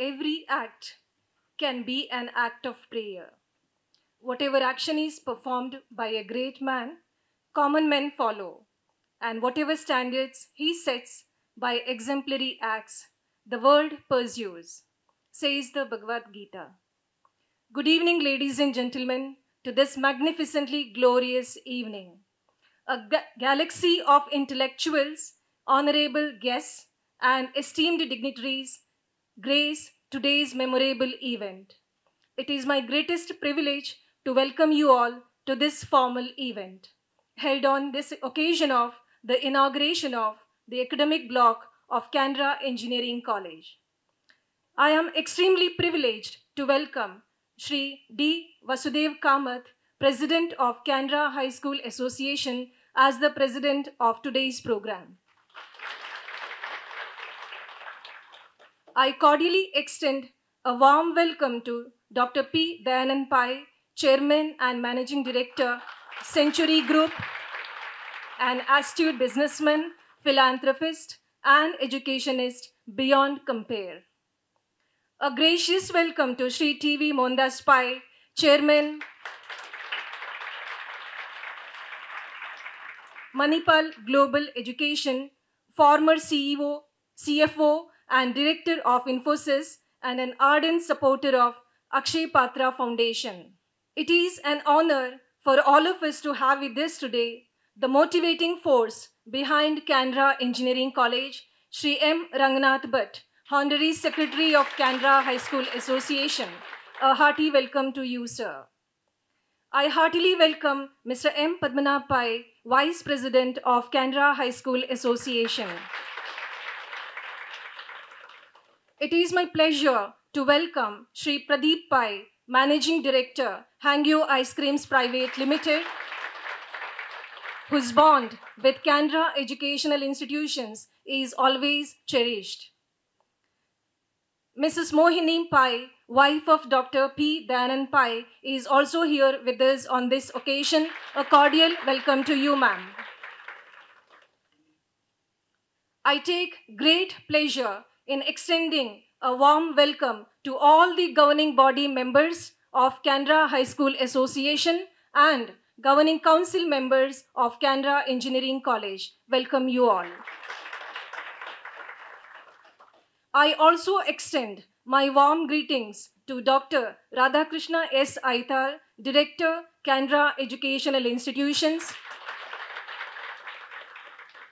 Every act can be an act of prayer. Whatever action is performed by a great man, common men follow. And whatever standards he sets by exemplary acts, the world pursues, says the Bhagavad Gita. Good evening, ladies and gentlemen, to this magnificently glorious evening. A galaxy of intellectuals, honorable guests, and esteemed dignitaries grace today's memorable event. It is my greatest privilege to welcome you all to this formal event, held on this occasion of the inauguration of the academic block of Canara Engineering College. I am extremely privileged to welcome Shri D. Vasudev Kamath, President of Canara High School Association, as the President of today's program. I cordially extend a warm welcome to Dr. P. Dayanand Pai, Chairman and Managing Director, Century Group, an astute businessman, philanthropist, and educationist beyond compare. A gracious welcome to Sri T.V. Mondas Pai, Chairman, Manipal Global Education, former CEO, CFO, and Director of Infosys, and an ardent supporter of Akshay Patra Foundation. It is an honor for all of us to have with us today the motivating force behind Canara Engineering College, Sri M. Ranganath Bhatt, Honorary Secretary of Canara High School Association. A hearty welcome to you, sir. I heartily welcome Mr. M. Padmanabh Pai, Vice President of Canara High School Association. It is my pleasure to welcome Sri Pradeep Pai, Managing Director, Hangyo Ice Creams Private Limited, whose bond with Canara Educational Institutions is always cherished. Mrs. Mohini Pai, wife of Dr. P. Dayanand Pai, is also here with us on this occasion. A cordial welcome to you, ma'am. I take great pleasure in extending a warm welcome to all the governing body members of Canara High School Association and governing council members of Canara Engineering College. Welcome you all. I also extend my warm greetings to Dr. Radhakrishna S. Aitar, Director, Canara Educational Institutions,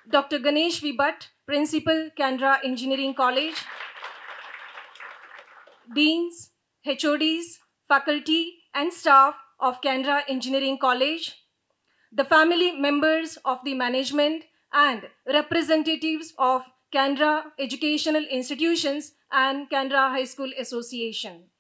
Dr. Ganesh V. Bhatt, Principal, Canara Engineering College, Deans, HODs, faculty and staff of Canara Engineering College, the family members of the management and representatives of Canara Educational Institutions and Canara High School Association.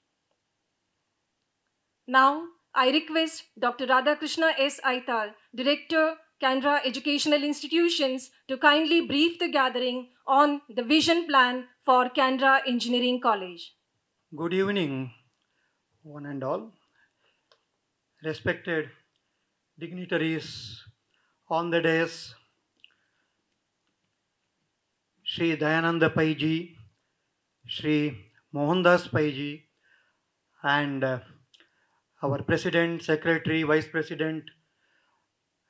Now, I request Dr. Radhakrishna S. Aitar, Director, Canara Educational Institutions, to kindly brief the gathering on the vision plan for Canara Engineering College. Good evening, one and all. Respected dignitaries on the dais, Sri Dayananda Pai ji, Sri Mohandas Pai ji, and our President, Secretary, Vice President,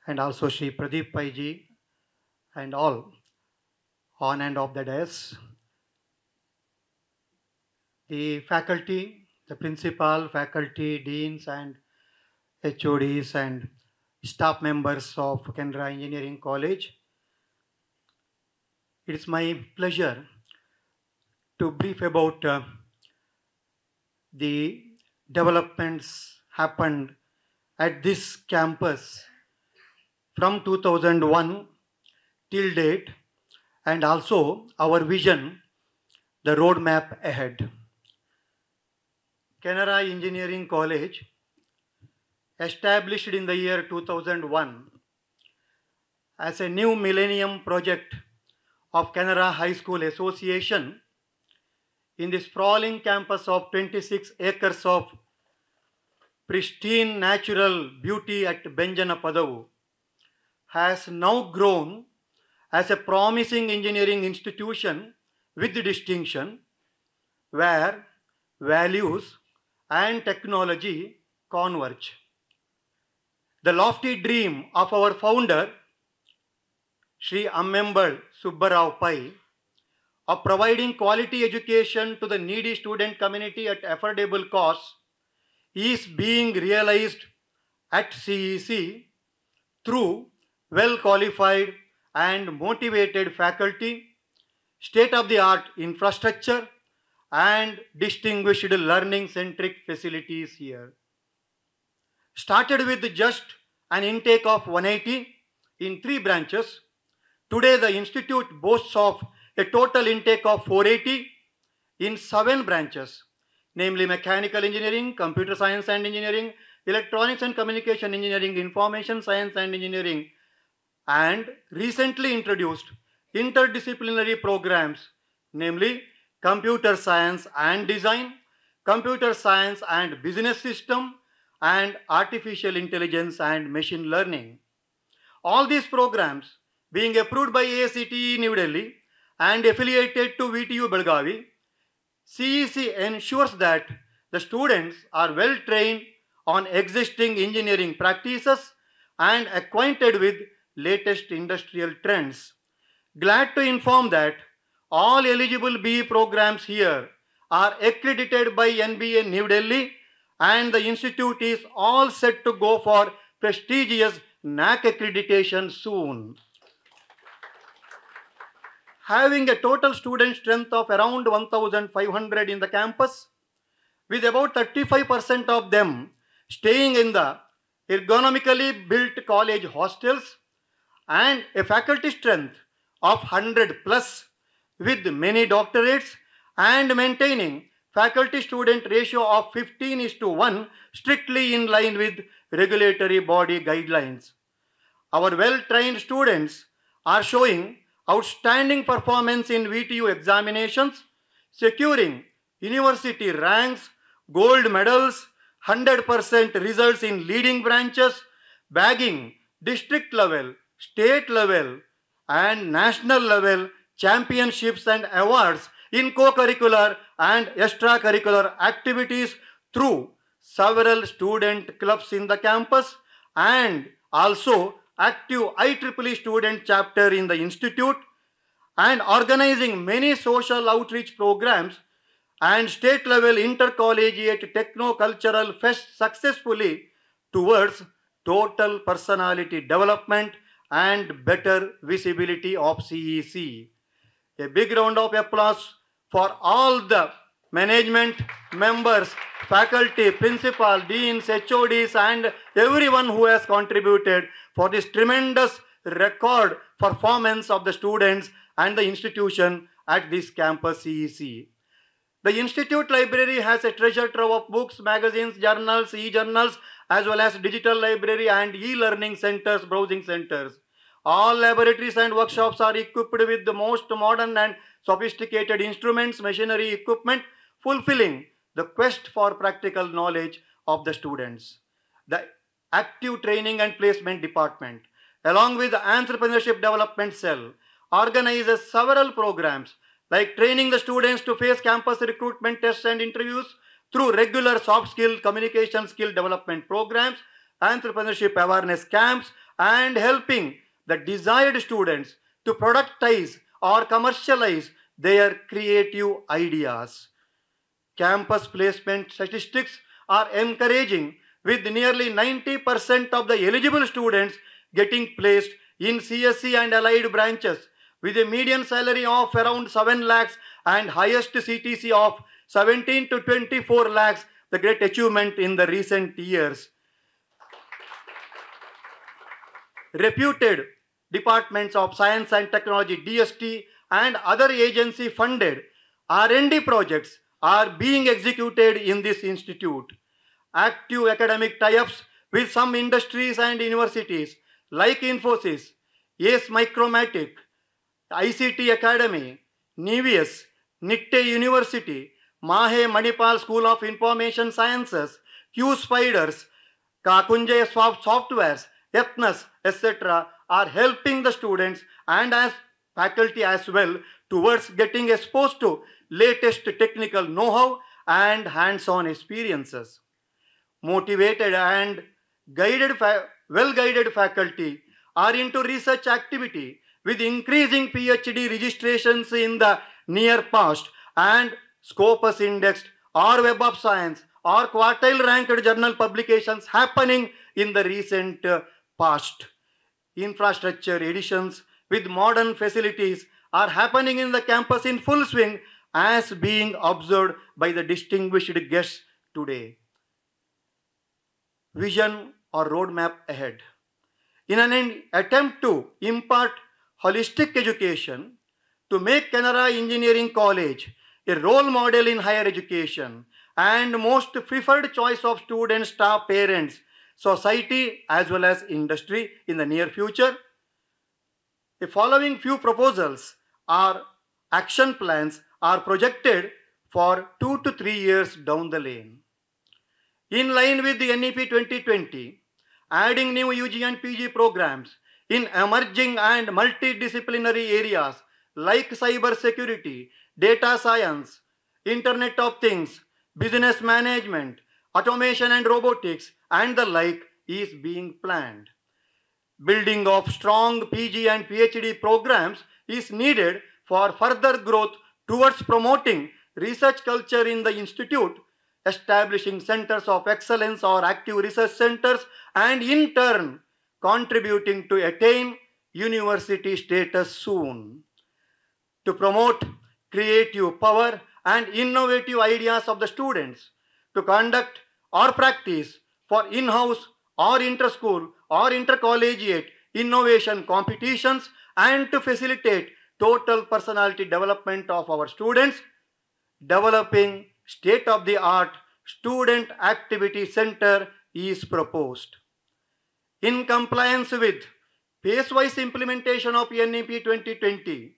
and also Sri Pradeep Pai ji, and all on and off the dais. The faculty, the principal, faculty, deans, and HODs, and staff members of Canara Engineering College. It is my pleasure to brief about the developments happened at this campus from 2001 till date, and also our vision, the roadmap ahead. Canara Engineering College, established in the year 2001 as a new millennium project of Canara High School Association in the sprawling campus of 26 acres of pristine natural beauty at Benjanapadavu, has now grown as a promising engineering institution with distinction, where values and technology converge. The lofty dream of our founder, Sri Ammembal Subbarao Pai, of providing quality education to the needy student community at affordable costs is being realized at CEC through well-qualified and motivated faculty, state-of-the-art infrastructure, and distinguished learning-centric facilities here. Started with just an intake of 180 in 3 branches. Today, the institute boasts of a total intake of 480 in 7 branches, namely mechanical engineering, computer science and engineering, electronics and communication engineering, information science and engineering, and recently introduced interdisciplinary programs, namely computer science and design, computer science and business system, and artificial intelligence and machine learning. All these programs being approved by AICTE New Delhi and affiliated to VTU Belgavi, CEC ensures that the students are well trained on existing engineering practices and acquainted with latest industrial trends. Glad to inform that all eligible BE programs here are accredited by NBA New Delhi, and the institute is all set to go for prestigious NAC accreditation soon. Having a total student strength of around 1,500 in the campus, with about 35% of them staying in the ergonomically built college hostels, and a faculty strength of 100 plus, with many doctorates, and maintaining faculty student ratio of 15:1, strictly in line with regulatory body guidelines. Our well-trained students are showing outstanding performance in VTU examinations, securing university ranks, gold medals, 100% results in leading branches, bagging district level, state level, and national level championships and awards in co-curricular and extracurricular activities through several student clubs in the campus, and also active IEEE student chapter in the institute, and organizing many social outreach programs and state level intercollegiate techno-cultural fest successfully towards total personality development and better visibility of CEC. A big round of applause for all the management members, faculty, principal, deans, HODs, and everyone who has contributed for this tremendous record performance of the students and the institution at this campus CEC. The institute library has a treasure trove of books, magazines, journals, e-journals, as well as digital library and e-learning centers, browsing centers. All laboratories and workshops are equipped with the most modern and sophisticated instruments, machinery, equipment, fulfilling the quest for practical knowledge of the students. The active training and placement department, along with the entrepreneurship development cell, organizes several programs like training the students to face campus recruitment tests and interviews through regular soft skill, communication skill development programs, entrepreneurship awareness camps, and helping the desired students to productize or commercialize their creative ideas. Campus placement statistics are encouraging, with nearly 90% of the eligible students getting placed in CSC and allied branches, with a median salary of around 7 lakhs and highest CTC of 17 to 24 lakhs, the great achievement in the recent years. Reputed departments of science and technology, DST, and other agency funded R&D projects are being executed in this institute. Active academic tie-ups with some industries and universities like Infosys, Ace Micromatic, ICT Academy, Nevius, Nitte University, Mahe Manipal School of Information Sciences, Q Spiders, Kakunjay Softwares, Ethnos, etc. are helping the students and as faculty as well towards getting exposed to latest technical know-how and hands-on experiences. Motivated and well-guided faculty are into research activity, with increasing PhD registrations in the near past and Scopus indexed or Web of Science or quartile ranked journal publications happening in the recent past. Infrastructure additions with modern facilities are happening in the campus in full swing, as being observed by the distinguished guests today. Vision or roadmap ahead. In an attempt to impart holistic education, to make Canara Engineering College a role model in higher education and most preferred choice of students, staff, parents, society as well as industry in the near future, the following few proposals or action plans are projected for 2 to 3 years down the lane. In line with the NEP 2020, adding new UG and PG programs in emerging and multidisciplinary areas like cyber security, data science, Internet of Things, business management, automation and robotics, and the like is being planned. Building of strong PG and PhD programs is needed for further growth towards promoting research culture in the institute, establishing centers of excellence or active research centers, and in turn contributing to attain university status soon. To promote creative power and innovative ideas of the students, to conduct or practice for in-house or inter-school or intercollegiate innovation competitions, and to facilitate total personality development of our students, developing state-of-the-art student activity center is proposed. In compliance with phase-wise implementation of NEP 2020,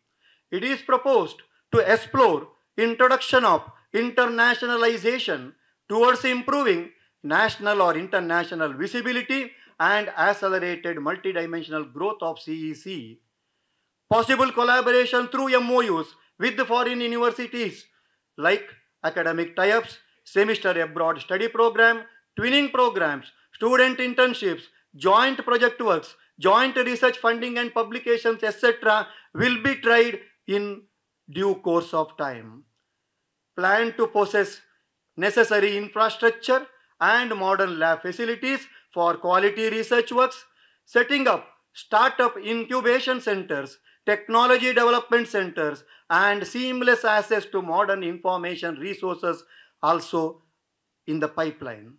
it is proposed to explore introduction of internationalization towards improving national or international visibility and accelerated multidimensional growth of CEC. Possible collaboration through MOUs with the foreign universities like academic tie-ups, semester abroad study program, twinning programs, student internships, joint project works, joint research funding and publications, etc. will be tried in due course of time. Plan to possess necessary infrastructure and modern lab facilities for quality research works, setting up startup incubation centers, technology development centers, and seamless access to modern information resources also in the pipeline.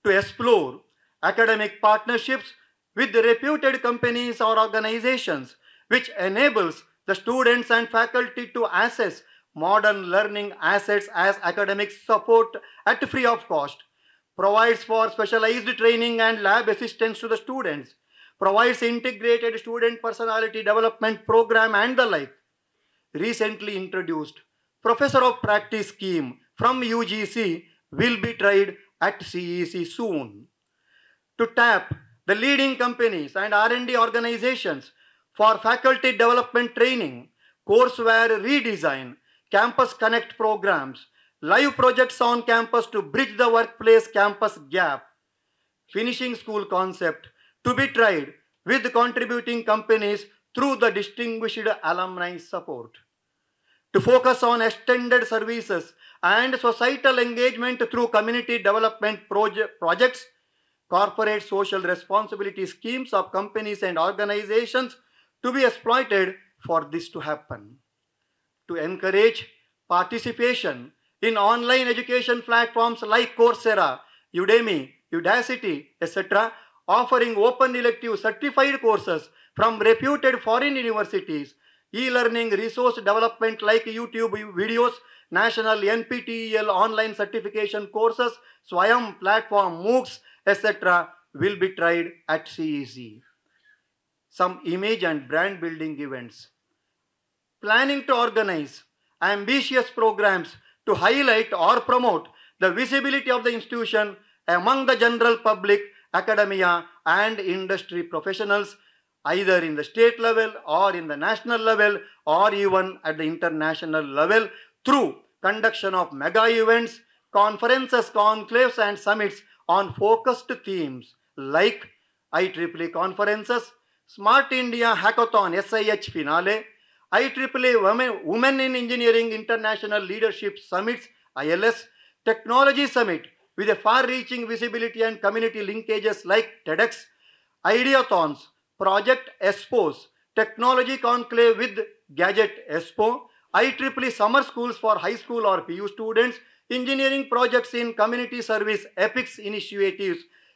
To explore academic partnerships with reputed companies or organizations, which enables the students and faculty to access modern learning assets as academic support at free of cost, provides for specialized training and lab assistance to the students, provides integrated student personality development program and the like. Recently introduced Professor of Practice scheme from UGC will be tried at CEC soon. To tap the leading companies and R&D organizations for faculty development training, courseware redesign, campus connect programs, live projects on campus to bridge the workplace campus gap, finishing school concept to be tried with contributing companies through the distinguished alumni support. To focus on extended services and societal engagement through community development projects, corporate social responsibility schemes of companies and organizations to be exploited for this to happen. To encourage participation in online education platforms like Coursera, Udemy, Udacity, etc., offering open elective certified courses from reputed foreign universities, e-learning resource development like YouTube videos, national NPTEL online certification courses, Swayam platform, MOOCs, etc. will be tried at CEC. Some image and brand building events. Planning to organize ambitious programs to highlight or promote the visibility of the institution among the general public, academia, and industry professionals, either in the state level or in the national level or even at the international level through conduction of mega events, conferences, conclaves, and summits on focused themes like IEEE conferences, Smart India Hackathon SIH Finale, IEEE Women in Engineering International Leadership Summits ILS, Technology Summit with a far-reaching visibility and community linkages like TEDx, Ideathons, Project Expos, Technology Conclave with Gadget Expo, IEEE summer schools for high school or PU students, engineering projects in community service, EPICS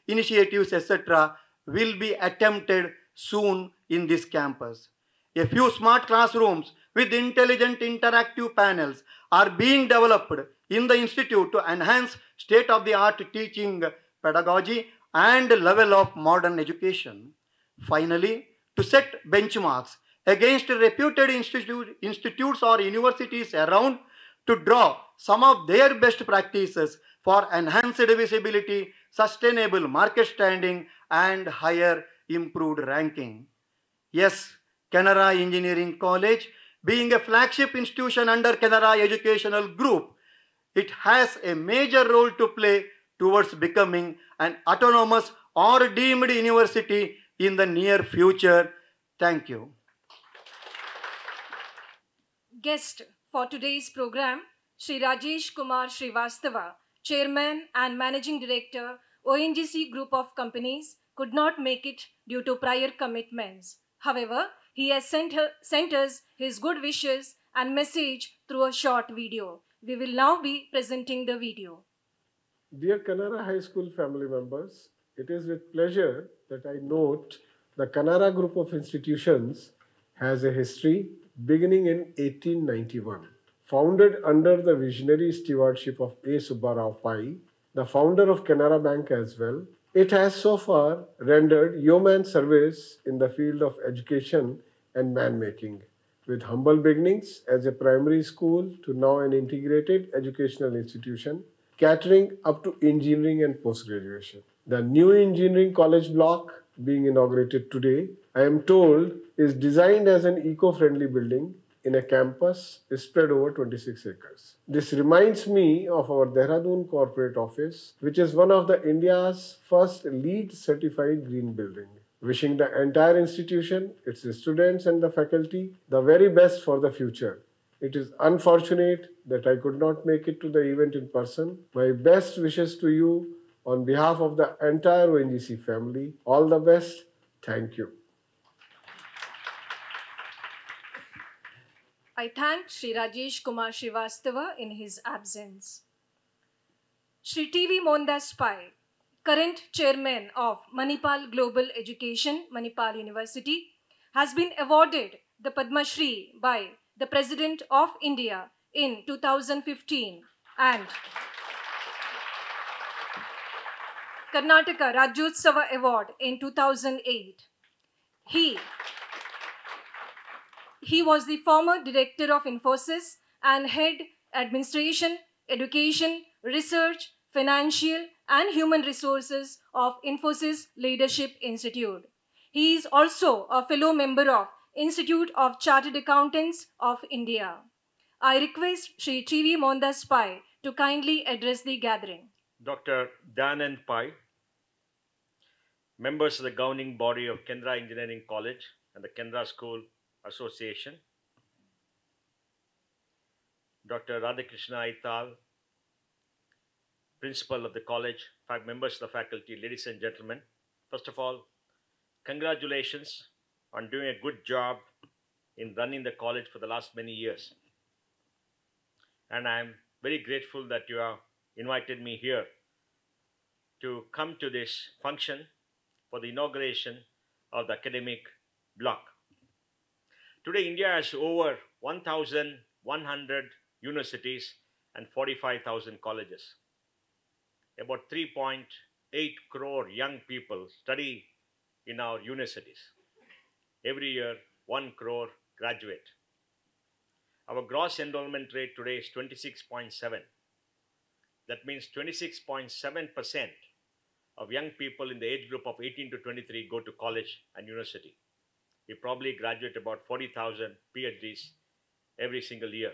initiatives, etc. will be attempted soon in this campus. A few smart classrooms with intelligent interactive panels are being developed in the institute to enhance state-of-the-art teaching pedagogy and level of modern education. Finally, to set benchmarks against reputed institutes or universities around, to draw some of their best practices for enhanced visibility, sustainable market standing, and higher improved ranking. Yes, Canara Engineering College, being a flagship institution under Canara Educational Group, it has a major role to play towards becoming an autonomous or deemed university in the near future. Thank you. Guest for today's program, Sri Rajesh Kumar Srivastava, Chairman and Managing Director, ONGC Group of Companies, could not make it due to prior commitments. However, he has sent us his good wishes and message through a short video. We will now be presenting the video. Dear Canara High School family members, it is with pleasure that I note the Canara Group of Institutions has a history beginning in 1891. Founded under the visionary stewardship of A. Subbarao Pai, the founder of Canara Bank as well, it has so far rendered yeoman service in the field of education and man-making, with humble beginnings as a primary school to now an integrated educational institution catering up to engineering and post-graduation. The new engineering college block being inaugurated today, I am told, is designed as an eco-friendly building in a campus spread over 26 acres. This reminds me of our Dehradun corporate office, which is one of the India's first LEED certified green building. Wishing the entire institution, its students and the faculty the very best for the future. It is unfortunate that I could not make it to the event in person. My best wishes to you on behalf of the entire ONGC family. All the best. Thank you. I thank Sri Rajesh Kumar Srivastava in his absence. Sri T.V. Mondas Pai, current chairman of Manipal Global Education, Manipal University, has been awarded the Padma Shri by the President of India in 2015 and Karnataka Rajyotsava Award in 2008. He was the former director of Infosys and head administration, education, research, financial and human resources of Infosys Leadership Institute. He is also a fellow member of Institute of Chartered Accountants of India. I request Sri T.V. Mondas Pai to kindly address the gathering. Dr. Dayanand Pai, members of the governing body of Canara Engineering College and the Canara School Association, Dr. Radhakrishna Aital, principal of the college, 5 members of the faculty, ladies and gentlemen. First of all, congratulations on doing a good job in running the college for the last many years. And I'm very grateful that you have invited me here to come to this function for the inauguration of the academic block. Today, India has over 1,100 universities and 45,000 colleges. About 3.8 crore young people study in our universities. Every year, 1 crore graduate. Our gross enrollment rate today is 26.7. That means 26.7% of young people in the age group of 18 to 23 go to college and university. We probably graduate about 40,000 PhDs every single year.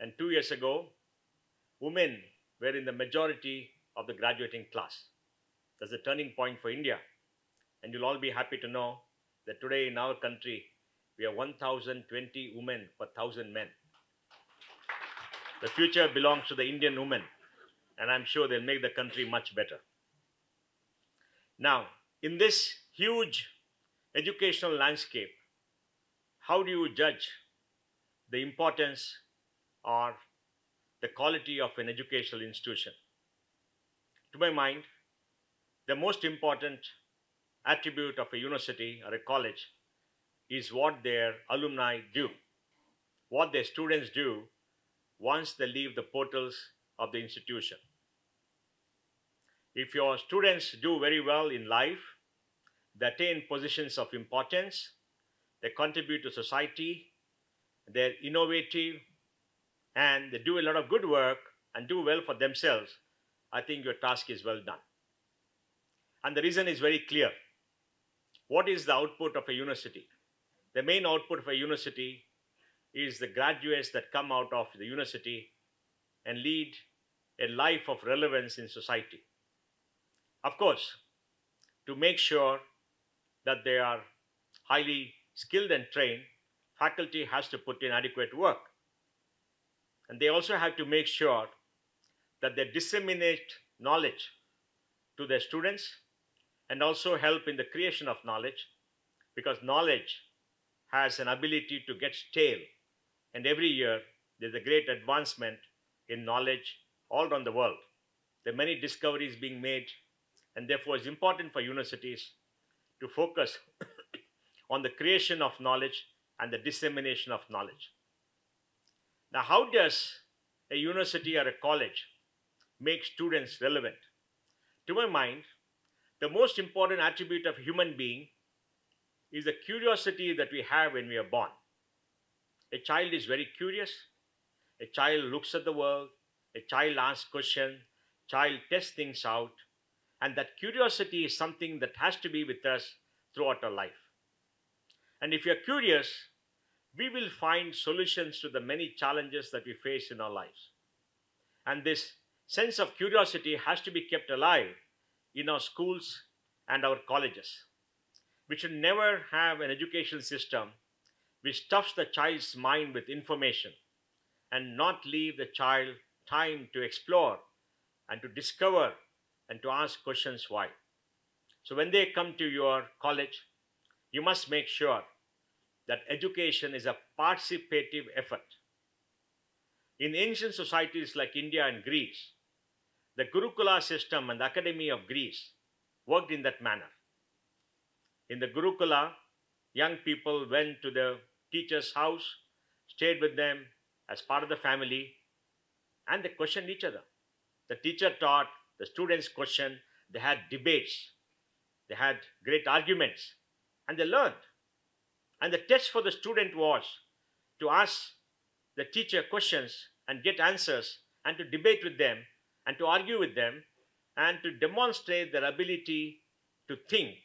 And 2 years ago, women were in the majority of the graduating class. That's a turning point for India. And you'll all be happy to know that today in our country, we have 1,020 women per 1,000 men. The future belongs to the Indian women, and I'm sure they'll make the country much better. Now, in this huge educational landscape, how do you judge the importance or the quality of an educational institution. To my mind, the most important attribute of a university or a college is what their alumni do, what their students do once they leave the portals of the institution. If your students do very well in life, they attain positions of importance, they contribute to society, they're innovative, and they do a lot of good work and do well for themselves, I think your task is well done. And the reason is very clear. What is the output of a university? The main output of a university is the graduates that come out of the university and lead a life of relevance in society. Of course, to make sure that they are highly skilled and trained, faculty has to put in adequate work. And they also have to make sure that they disseminate knowledge to their students and also help in the creation of knowledge, because knowledge has an ability to get stale. And every year, there's a great advancement in knowledge all around the world. There are many discoveries being made, and therefore it's important for universities to focus on the creation of knowledge and the dissemination of knowledge. Now, how does a university or a college make students relevant? To my mind, the most important attribute of a human being is the curiosity that we have when we are born. A child is very curious. A child looks at the world. A child asks questions. Child tests things out. And that curiosity is something that has to be with us throughout our life. And if you're curious, we will find solutions to the many challenges that we face in our lives. And this sense of curiosity has to be kept alive in our schools and our colleges. We should never have an education system which stuffs the child's mind with information and not leave the child time to explore and to discover and to ask questions why. So when they come to your college, you must make sure that education is a participative effort. In ancient societies like India and Greece, the Gurukula system and the Academy of Greece worked in that manner. In the Gurukula, young people went to the teacher's house, stayed with them as part of the family, and they questioned each other. The teacher taught, the students questioned, they had debates, they had great arguments, and they learned. And the test for the student was to ask the teacher questions and get answers and to debate with them and to argue with them and to demonstrate their ability to think,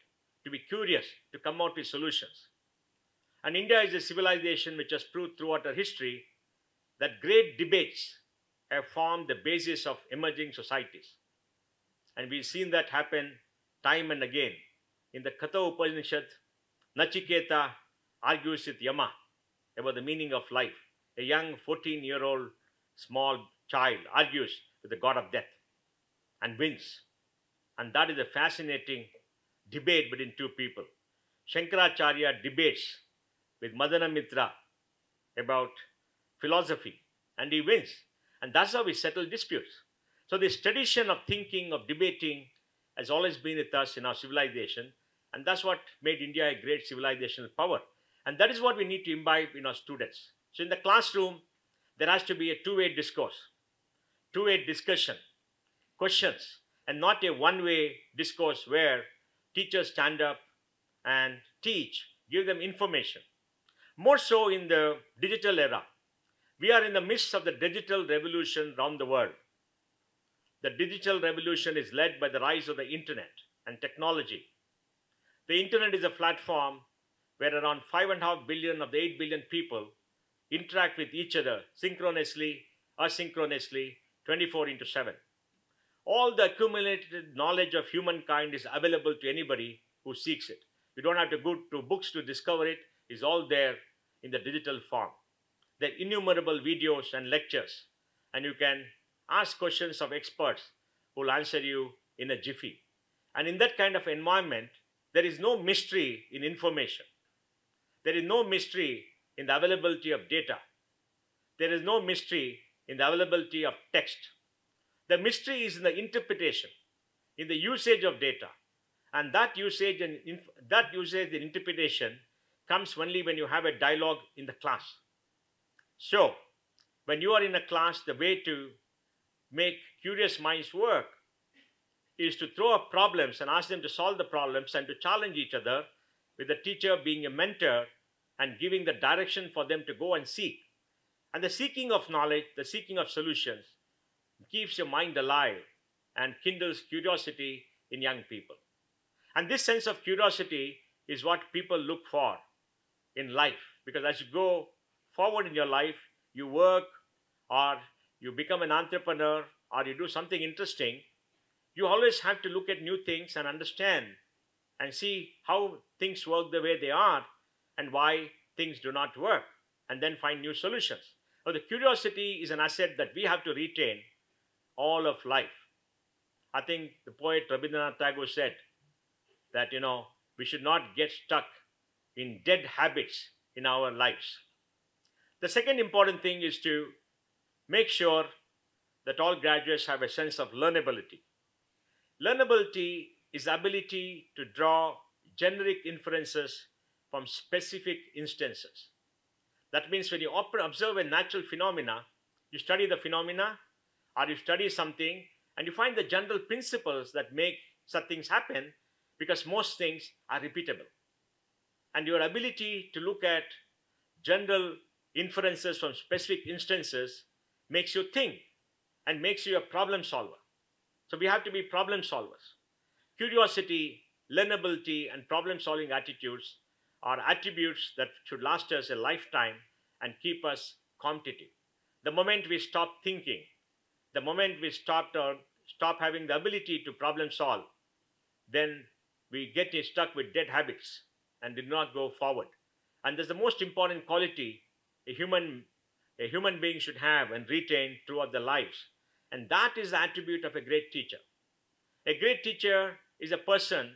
to be curious, to come out with solutions. And India is a civilization which has proved throughout our history that great debates have formed the basis of emerging societies. And we've seen that happen time and again. In the Katha Upanishad, Nachiketa argues with Yama about the meaning of life. A young 14-year-old small child argues with the god of death and wins. And that is a fascinating debate between two people. Shankaracharya debates with Madana Mitra about philosophy, and he wins. And that's how we settle disputes. So this tradition of thinking, of debating, has always been with us in our civilization, and that's what made India a great civilizational power. And that is what we need to imbibe in our students. So in the classroom, there has to be a two-way discourse, two-way discussion, questions, and not a one-way discourse where teachers stand up and teach, give them information. More so in the digital era. We are in the midst of the digital revolution around the world. The digital revolution is led by the rise of the internet and technology. The internet is a platform where around 5.5 billion of the 8 billion people interact with each other synchronously, asynchronously, 24/7. All the accumulated knowledge of humankind is available to anybody who seeks it. You don't have to go to books to discover it. It's all there in the digital form. There are innumerable videos and lectures, and you can ask questions of experts who will answer you in a jiffy. And in that kind of environment, there is no mystery in information. There is no mystery in the availability of data. There is no mystery in the availability of text. The mystery is in the interpretation, in the usage of data. And that usage and interpretation comes only when you have a dialogue in the class. So, when you are in a class, the way to make curious minds work is to throw up problems and ask them to solve the problems and to challenge each other, with the teacher being a mentor and giving the direction for them to go and seek. And the seeking of knowledge, the seeking of solutions, keeps your mind alive and kindles curiosity in young people. And this sense of curiosity is what people look for in life, because as you go forward in your life, you work, or you become an entrepreneur, or you do something interesting, you always have to look at new things and understand and see how things work the way they are and why things do not work, and then find new solutions. So the curiosity is an asset that we have to retain all of life. I think the poet Rabindranath Tagore said that, we should not get stuck in dead habits in our lives. The second important thing is to make sure that all graduates have a sense of learnability. Learnability is the ability to draw generic inferences from specific instances. That means when you observe a natural phenomena, you study the phenomena, or you study something and you find the general principles that make such things happen, because most things are repeatable. And your ability to look at general inferences from specific instances makes you think and makes you a problem solver. So we have to be problem solvers. Curiosity, learnability, and problem solving attitudes are attributes that should last us a lifetime and keep us competitive. The moment we stop thinking, the moment we stop having the ability to problem solve, then we get stuck with dead habits and do not go forward. And that's the most important quality a human being should have and retain throughout their lives. And that is the attribute of a great teacher. A great teacher is a person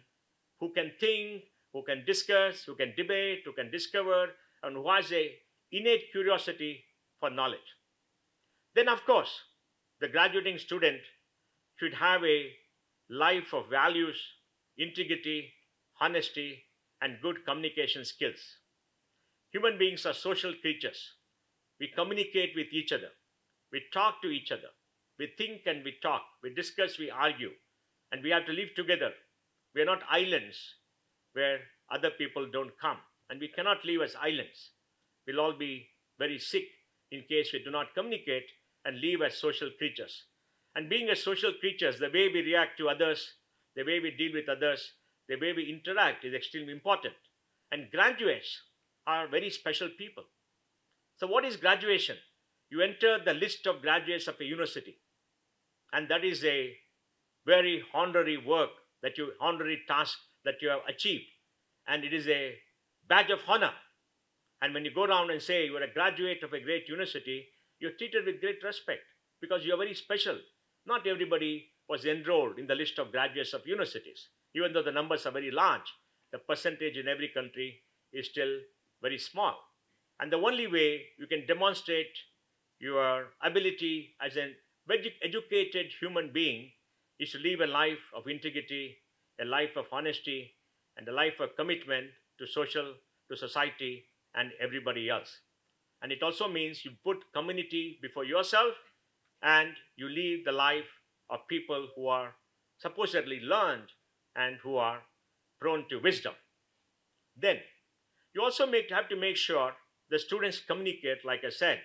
who can think, who can discuss, who can debate, who can discover, and who has a innate curiosity for knowledge. Then, of course, the graduating student should have a life of values, integrity, honesty, and good communication skills. Human beings are social creatures. We communicate with each other. We talk to each other. We think and we talk. We discuss, we argue. And we have to live together. We are not islands where other people don't come. And we cannot live as islands. We'll all be very sick in case we do not communicate and live as social creatures. And being as social creatures, the way we react to others, the way we deal with others, the way we interact is extremely important. And graduates are very special people. So what is graduation? You enter the list of graduates of a university. And that is a very honorary honorary task that you have achieved. And it is a badge of honor. And when you go around and say you are a graduate of a great university, you're treated with great respect because you are very special. Not everybody was enrolled in the list of graduates of universities. Even though the numbers are very large, the percentage in every country is still very small. And the only way you can demonstrate your ability as an educated human being is to live a life of integrity, a life of honesty, and a life of commitment to society, and everybody else. And it also means you put community before yourself and you live the life of people who are supposedly learned and who are prone to wisdom. Then you also have to make sure the students communicate, like I said,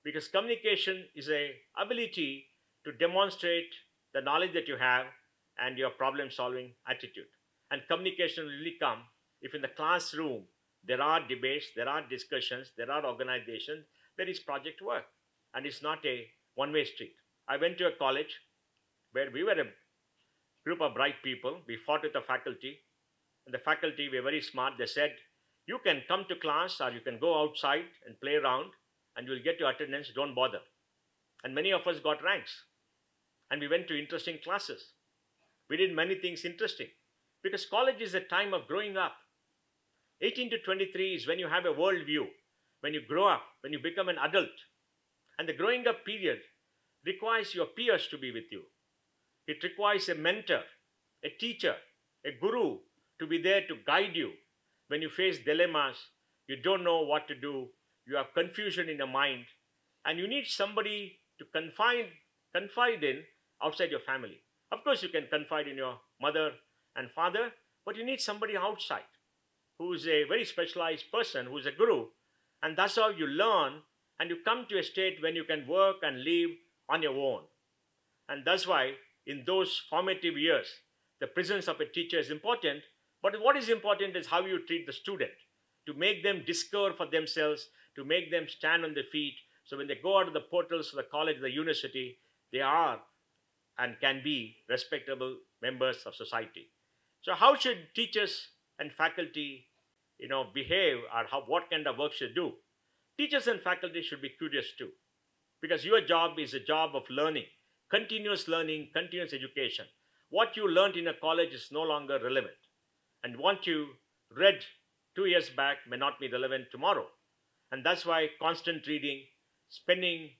because communication is a ability to demonstrate the knowledge that you have and your problem solving attitude. And communication will really come if in the classroom there are debates, there are discussions, there are organizations, there is project work, and it's not a one-way street. I went to a college where we were a group of bright people. We fought with the faculty, and the faculty were very smart. They said, you can come to class or you can go outside and play around and you'll get your attendance, don't bother. And many of us got ranks. And we went to interesting classes. We did many things interesting because college is a time of growing up. 18 to 23 is when you have a world view, when you grow up, when you become an adult. And the growing up period requires your peers to be with you. It requires a mentor, a teacher, a guru to be there to guide you when you face dilemmas, you don't know what to do, you have confusion in your mind, and you need somebody to confide in outside your family. Of course, you can confide in your mother and father, but you need somebody outside who is a very specialized person, who is a guru, and that's how you learn and you come to a state when you can work and live on your own. And that's why in those formative years, the presence of a teacher is important. But what is important is how you treat the student, to make them discover for themselves, to make them stand on their feet. So when they go out of the portals of the college, the university, they are and can be respectable members of society. So how should teachers and faculty, behave, or what kind of work should do? Teachers and faculty should be curious too, because your job is a job of learning, continuous education. What you learned in a college is no longer relevant, and what you read 2 years back may not be relevant tomorrow. And that's why constant reading, spending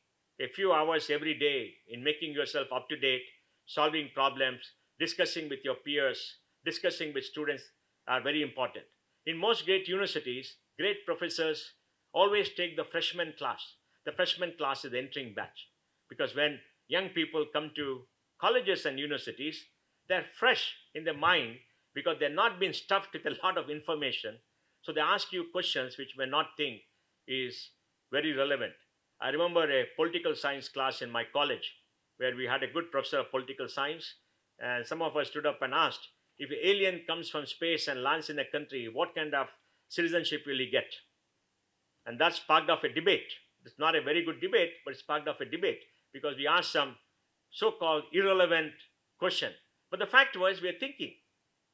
a few hours every day in making yourself up to date, solving problems, discussing with your peers, discussing with students are very important. In most great universities, great professors always take the freshman class. The freshman class is the entering batch, because when young people come to colleges and universities, they're fresh in their mind because they're not been stuffed with a lot of information. So they ask you questions which may not think is very relevant. I remember a political science class in my college where we had a good professor of political science, and some of us stood up and asked, if an alien comes from space and lands in a country, what kind of citizenship will he get? And that sparked off a debate. It's not a very good debate, but it sparked off a debate because we asked some so-called irrelevant question. But the fact was, we are thinking,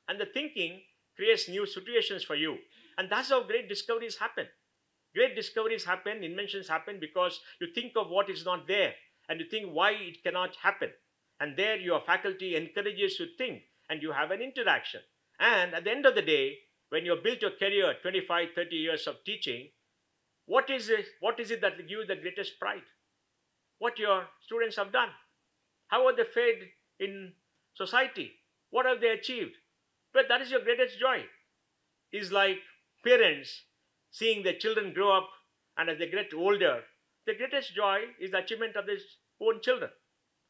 and the thinking creates new situations for you. And that's how great discoveries happen. Great discoveries happen, inventions happen because you think of what is not there and you think why it cannot happen. And there your faculty encourages you to think and you have an interaction. And at the end of the day, when you built your career, 25, 30 years of teaching, what is it that gives you the greatest pride? What your students have done? How are they fared in society? What have they achieved? But that is your greatest joy. It's like parents seeing their children grow up, and as they get older, the greatest joy is the achievement of their own children.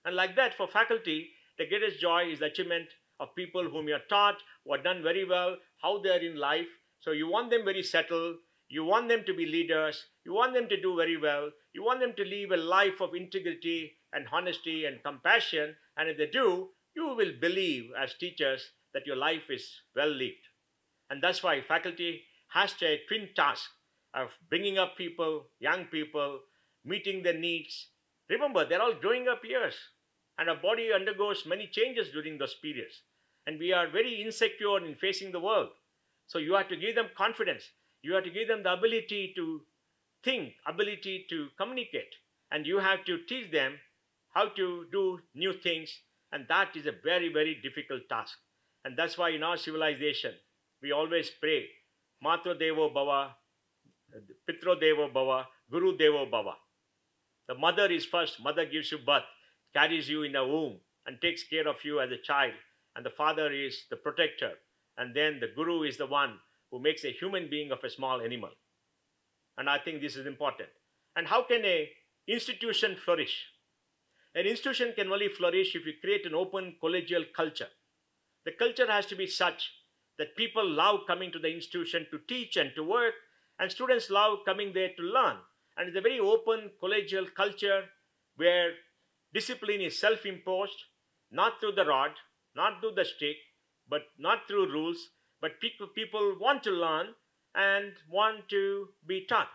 And like that, for faculty, the greatest joy is the achievement of people whom you are taught, who have done very well, how they are in life. So you want them very settled. You want them to be leaders. You want them to do very well. You want them to live a life of integrity and honesty and compassion. And if they do, you will believe as teachers that your life is well lived. And that's why faculty has a twin task of bringing up people, young people, meeting their needs. Remember, they're all growing up years, and our body undergoes many changes during those periods. And we are very insecure in facing the world. So you have to give them confidence. You have to give them the ability to think, ability to communicate. And you have to teach them how to do new things. And that is a very, very difficult task. And that's why in our civilization, we always pray, Matro Devo Bhava, Pitro Devo Bhava, Guru Devo Bhava. The mother is first. Mother gives you birth, carries you in a womb, and takes care of you as a child. And the father is the protector. And then the guru is the one who makes a human being of a small animal. And I think this is important. And how can an institution flourish? An institution can only flourish if you create an open collegial culture. The culture has to be such that people love coming to the institution to teach and to work, and students love coming there to learn. And it's a very open collegial culture where discipline is self-imposed, not through the rod, not through the stick, but not through rules, but people want to learn and want to be taught.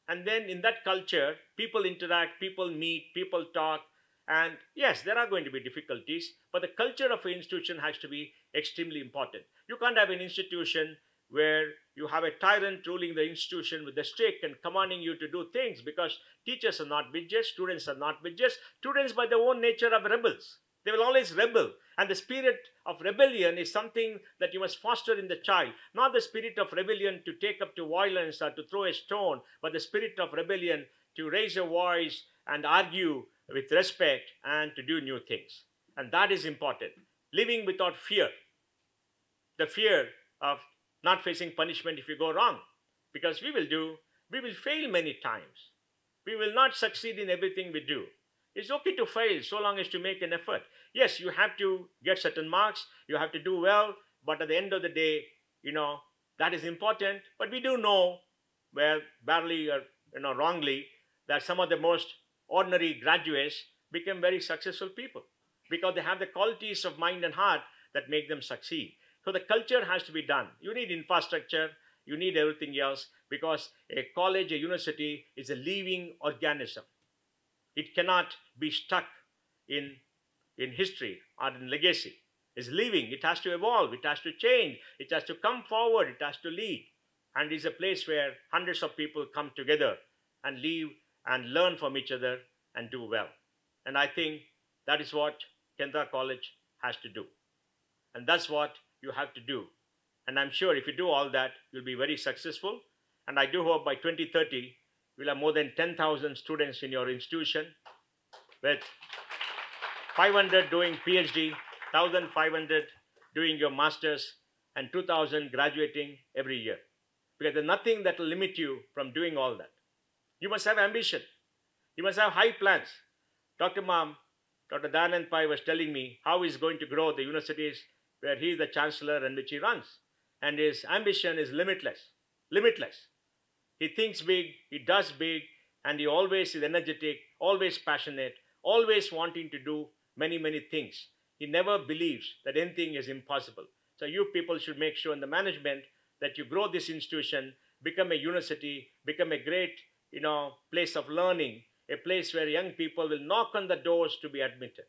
And then in that culture, people interact, people meet, people talk. And yes, there are going to be difficulties, but the culture of an institution has to be extremely important. You can't have an institution where you have a tyrant ruling the institution with a stick and commanding you to do things, because teachers are not bitches, students are not bitches. Students by their own nature are rebels. They will always rebel. And the spirit of rebellion is something that you must foster in the child. Not the spirit of rebellion to take up to violence or to throw a stone, but the spirit of rebellion to raise your voice and argue with respect and to do new things. And that is important. Living without fear, the fear of not facing punishment if you go wrong, because we will fail many times. We will not succeed in everything we do. It's okay to fail so long as to make an effort. Yes, you have to get certain marks, you have to do well, but at the end of the day, that is important. But we do know, where badly or wrongly, that some of the most ordinary graduates become very successful people because they have the qualities of mind and heart that make them succeed. So the culture has to be done. You need infrastructure, you need everything else, because a college, a university is a living organism. It cannot be stuck in, in history or in legacy. It's living, it has to evolve, it has to change, it has to come forward, it has to lead. And it's a place where hundreds of people come together and live and learn from each other and do well. And I think that is what Canara College has to do. And that's what you have to do. And I'm sure if you do all that, you'll be very successful. And I do hope by 2030, you'll have more than 10,000 students in your institution, with 500 doing PhD, 1,500 doing your master's, and 2,000 graduating every year. Because there's nothing that will limit you from doing all that. You must have ambition. You must have high plans. Dr. Dayanand Pai was telling me how he's going to grow the universities where he is the chancellor and which he runs. And his ambition is limitless. Limitless. He thinks big, he does big, and he always is energetic, always passionate, always wanting to do many, many things. He never believes that anything is impossible. So you people should make sure in the management that you grow this institution, become a university, become a great, place of learning, a place where young people will knock on the doors to be admitted.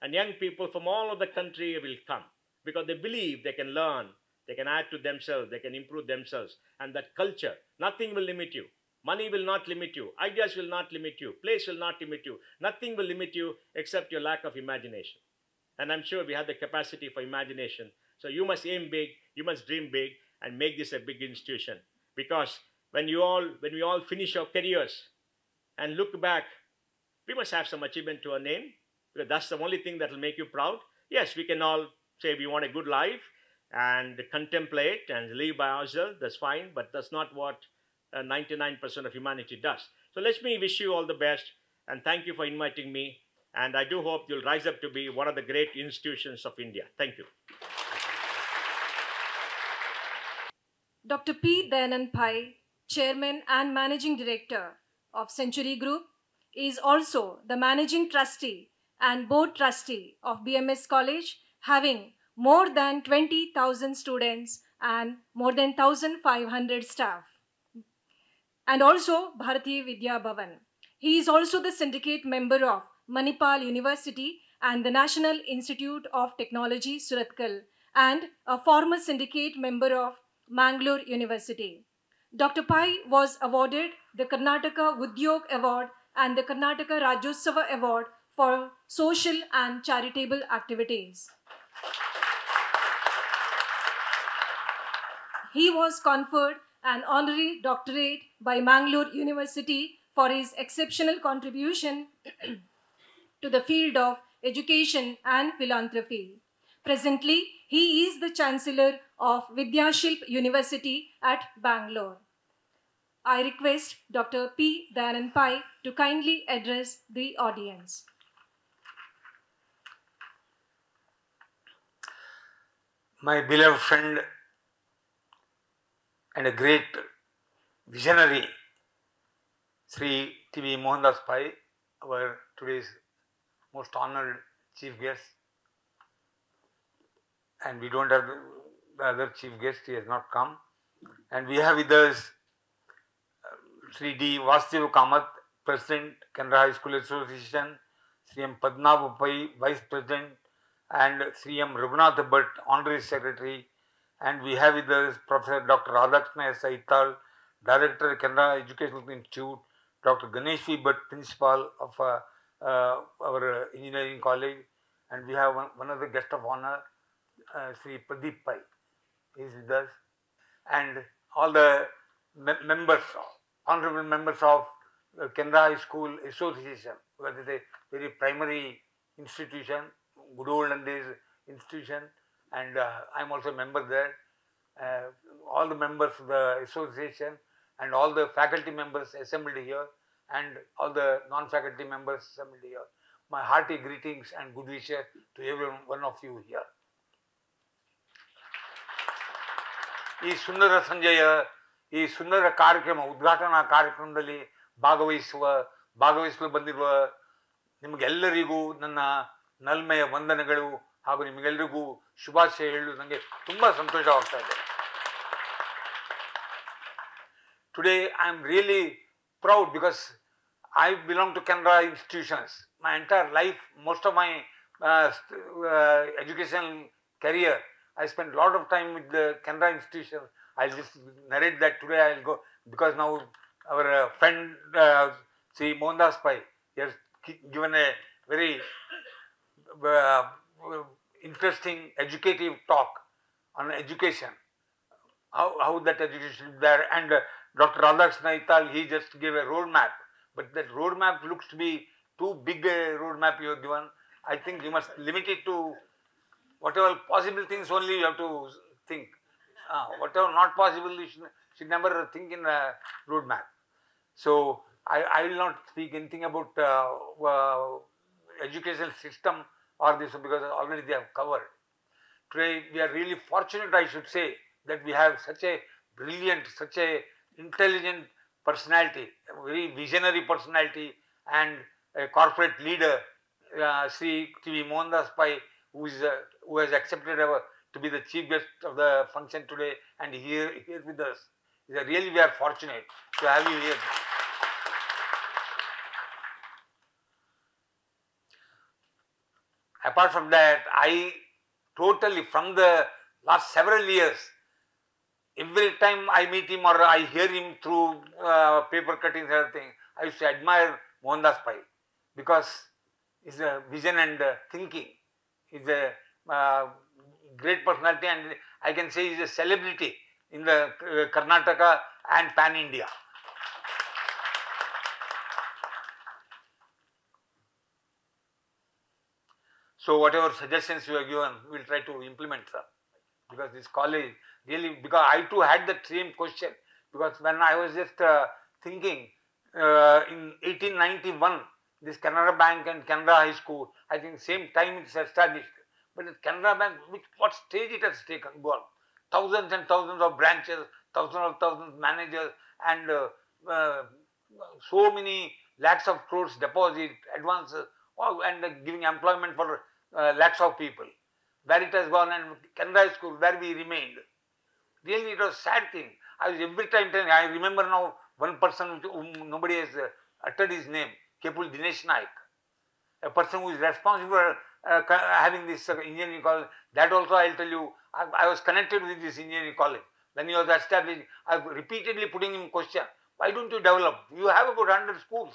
And young people from all over the country will come because they believe they can learn, they can add to themselves, they can improve themselves. And that culture, nothing will limit you. Money will not limit you. Ideas will not limit you. Place will not limit you. Nothing will limit you except your lack of imagination. And I'm sure we have the capacity for imagination. So you must aim big, you must dream big, and make this a big institution. Because when we all finish our careers and look back, we must have some achievement to our name, because that's the only thing that will make you proud. Yes, we can all say we want a good life and contemplate and live by ourselves. That's fine, but that's not what 99% of humanity does. So let me wish you all the best, and thank you for inviting me. And I do hope you'll rise up to be one of the great institutions of India. Thank you. Dr. P. Dayanand Pai, Chairman and Managing Director of Century Group, is also the Managing Trustee and Board Trustee of BMS College, having more than 20,000 students and more than 1,500 staff. And also Bharati Vidya Bhavan. He is also the syndicate member of Manipal University and the National Institute of Technology, Surathkal, and a former syndicate member of Mangalore University. Dr. Pai was awarded the Karnataka Udyog Award and the Karnataka Rajyotsava Award for social and charitable activities. He was conferred an honorary doctorate by Mangalore University for his exceptional contribution to the field of education and philanthropy. Presently, he is the Chancellor of Vidyashilp University at Bangalore. I request Dr. P. Dayanand Pai to kindly address the audience. My beloved friend and a great visionary, Sri T.V. Mohandas Pai, our today's most honored chief guest. And we don't have the other chief guest, he has not come. And we have with us Sri D. Vasudev Kamath, President, Canara High School Association, Sri M. Padmanabh Pai, Vice President, and Sri M. Raghunath Bhatt, Honorary Secretary. And we have with us Professor Dr. Radhakrishna S. Aital, Director, Canara Educational Institute, Dr. Ganesh V. Bhatt, Principal of our Engineering College. And we have one other guest of honor, Sri Pradeep Pai, is with us. And all the members, honorable members of Canara High School Association, because it is a very primary institution, good olden days institution, and I am also a member there. All the members of the association and all the faculty members assembled here and all the non-faculty members assembled here. My hearty greetings and good wishes to every one of you here. ಈ ಸುಂದರ ಸಂಜೆಯ ಈ ಸುಂದರ ಕಾರ್ಯಕ್ರಮ ಉದ್ಘಾಟನಾ ಕಾರ್ಯಕ್ರಮದಲ್ಲಿ ಭಾಗವಹಿಸಲು ಬಂದಿರುವ ನಿಮಗೆಲ್ಲರಿಗೂ ನನ್ನ ನಲ್ಮೆಯ ವಂದನೆಗಳು ಹಾಗೂ ನಿಮಗೆಲ್ಲರಿಗೂ ಶುಭಾಶಯ ಹೇಳಲು ನನಗೆ ತುಂಬ ಸಂತೋಷವಾಗ್ತಾ ಇದೆ. Today I am really proud because I belong to Canara institutions. My entire life, most of my educational career, I spent a lot of time with the Canara institutions. I'll just narrate that today. I'll go because now our friend Sri Mohandas Pai has given a very interesting educative talk on education, how that education is there, and Dr. Radhakrishna Ital, he just gave a roadmap, but that roadmap looks to be too big a roadmap you have given. I think you must limit it to whatever possible things only you have to think. Whatever not possible, you should never think in a roadmap. So I will not speak anything about educational system or this because already they have covered. Today we are really fortunate, I should say, that we have such a brilliant, such a intelligent personality, a very visionary personality and a corporate leader, Sri T.V. Mohandas Pai, who has accepted to be the chief guest of the function today and here with us. Really we are fortunate to have you here. Apart from that, I totally, from the last several years, every time I meet him or I hear him through paper cuttings and everything, I used to admire Mohandas Pai because he's a vision and thinking. He's a great personality and I can say he's a celebrity in the Karnataka and Pan India. So whatever suggestions you have given, we will try to implement, sir. Because this college really, because I too had the same question. Because when I was just thinking in 1891, this Canara Bank and Canara High School, I think same time it's established. But the Canara Bank, what stage it has taken, gone. Thousands and thousands of branches, thousands of managers, and so many lakhs of crores deposit, advances, and giving employment for lakhs of people. Where it has gone, and Canara School, where we remained. Really, it was a sad thing. I was every time telling, I remember now one person whom nobody has uttered his name, Kepul Dinesh Naik, a person who is responsible for having this engineering college. That also I'll tell you, I was connected with this engineering college. When he was established, I was repeatedly putting him question, why don't you develop? You have about 100 schools.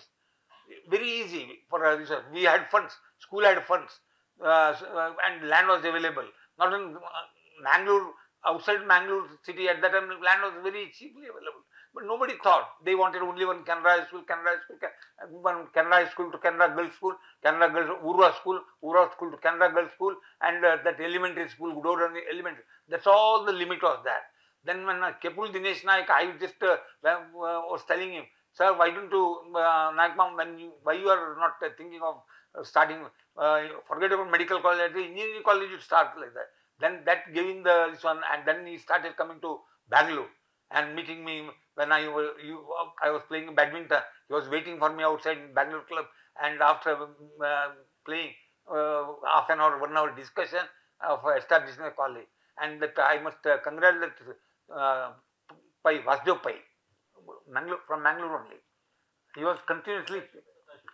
Very easy for research. We had funds, school had funds, and land was available. Not in Mangalore, outside Mangalore city at that time, land was very cheaply available. But nobody thought. They wanted only one Canara School, one Canara School to Canara Girls School, Canara Girls, Urva School to Canara Girls School, and that elementary school, Gudoran Elementary. That's all the limit was there. Then when Kepul Dinesh Naik, I just was telling him, sir, why don't you, Naikmam, why you are not thinking of starting, forget about medical college, at the engineering college you start like that. Then that giving this one, and then he started coming to Bangalore and meeting me when I was playing badminton. He was waiting for me outside Bangalore club, and after playing half an hour, 1 hour discussion of establishing a college. And that I must congratulate Pai, Vasdev Pai, from Mangalore only. He was continuously,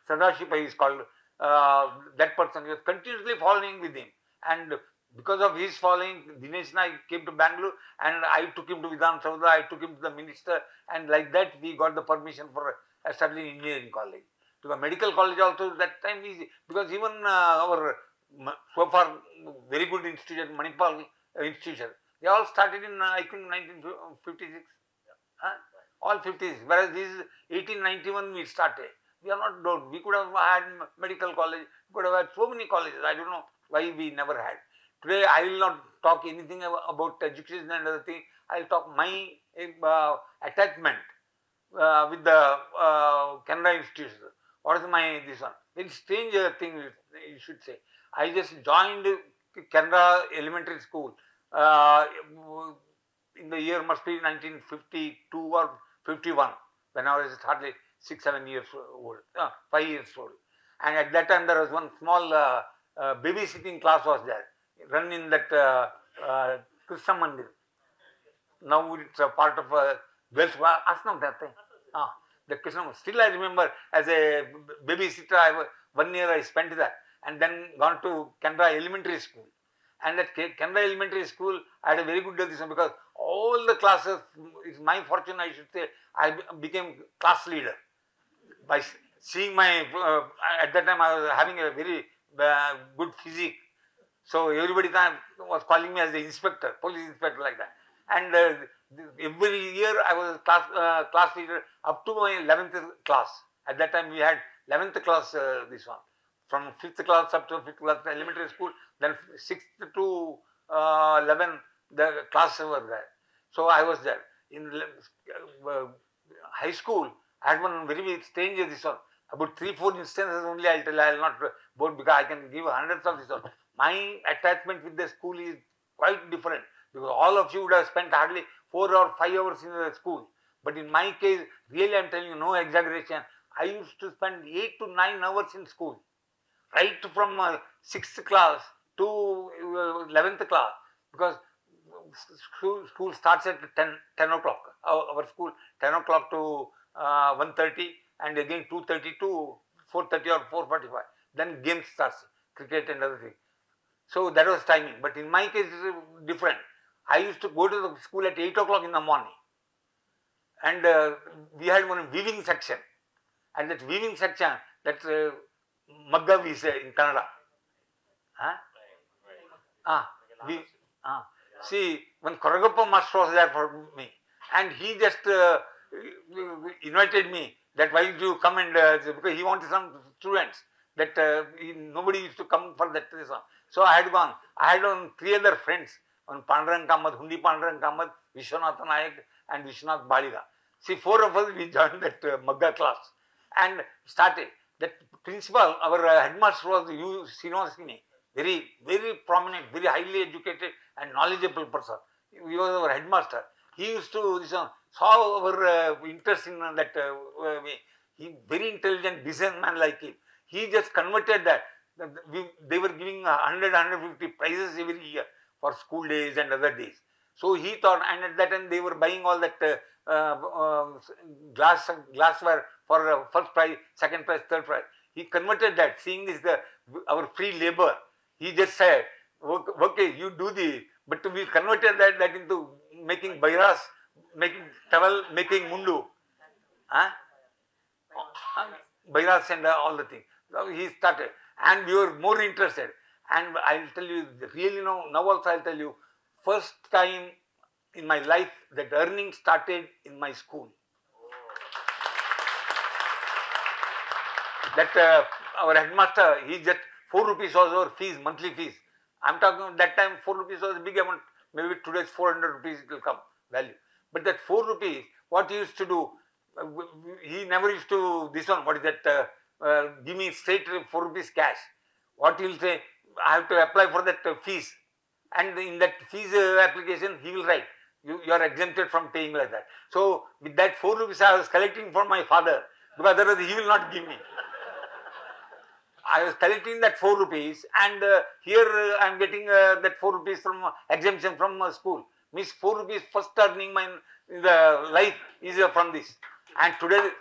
Sadashi Pai is called, that person, he was continuously following with him. And because of his following, Dinesh Naik came to Bangalore and I took him to Vidhan Saudha, I took him to the minister, and like that we got the permission for establishing engineering college. To the medical college also that time easy, because even our so far very good institution, Manipal institution, they all started in I think 1956. all 50s, whereas this is 1891 we started. We are not done. We could have had medical college, we could have had so many colleges. I don't know why we never had. Today I will not talk anything about education and other things. I will talk my attachment with the Canara institution. What is my this one? Very strange thing you should say. I just joined Canara Elementary School in the year must be 1952 or 51, when I was hardly 6-7 years old, 5 years old. And at that time there was one small babysitting class was there, run in that Krishna Mandir. Now it's a part of a Welsh. Asnam that thing. The Krishna. Still I remember as a babysitter, 1 year I spent there, and then gone to Canara Elementary School. And at Canara Elementary School, I had a very good decision because all the classes, it's my fortune I should say, I became class leader. By seeing my, at that time I was having a very good physique. So everybody was calling me as the inspector, police inspector like that. And every year I was class leader up to my 11th class. At that time we had 11th class this one. From 5th class up to 5th class elementary school, then 6th to 11 the classes were there. So I was there. In high school, I had one very strange this one. About 3-4 instances only I will tell. I will not board because I can give hundreds of this one. My attachment with the school is quite different because all of you would have spent hardly 4 or 5 hours in the school. But in my case, really I am telling you, no exaggeration, I used to spend 8 to 9 hours in school, right from 6th class to 11th class, because school starts at 10 o'clock. Our school 10 o'clock to 1:30 and again 2:30 to 4:30 or 4:45. Then game starts, cricket and other things. So that was timing. But in my case, it is different. I used to go to the school at 8 o'clock in the morning. And we had one weaving section. And that weaving section, that Magga we say in Canada. See, one Koragappa master was there for me. And he just invited me that why did you come and, because he wanted some students. That nobody used to come for that reason. So I had gone. I had 3 other friends, one Pandran Kamath, Hundi Pandran Kamath, Vishwanath Nayak and Vishwanath Baliga. See, 4 of us, we joined that Magga class and started. That principal, our headmaster was U. Srinivasini, very, very prominent, very highly educated and knowledgeable person. He was our headmaster. He used to saw our interest in that way. He very intelligent businessman like him. He just converted that. They were giving 100-150 prizes every year for school days and other days. So he thought, and at that time they were buying all that glassware for first prize, second prize, third prize. He converted that, seeing this our free labor. He just said, okay, you do this, but we converted that into making bairas, making towel, making mundu. Bairas and all the things. So he started, and we were more interested. And I'll tell you, really now also I'll tell you, first time in my life that earning started in my school. That our headmaster, he just 4 rupees was our fees, monthly fees. I'm talking that time 4 rupees was a big amount. Maybe today's 400 rupees it will come value. But that 4 rupees, what he used to do, he never used to this one. What is that? Give me straight 4 rupees cash. What he will say, I have to apply for that fees, and in that fees application he will write, you are exempted from paying like that. So with that 4 rupees I was collecting for my father, because otherwise he will not give me. I was collecting that 4 rupees, and here I am getting that 4 rupees from exemption from school. Means 4 rupees first earning in the life is from this. And today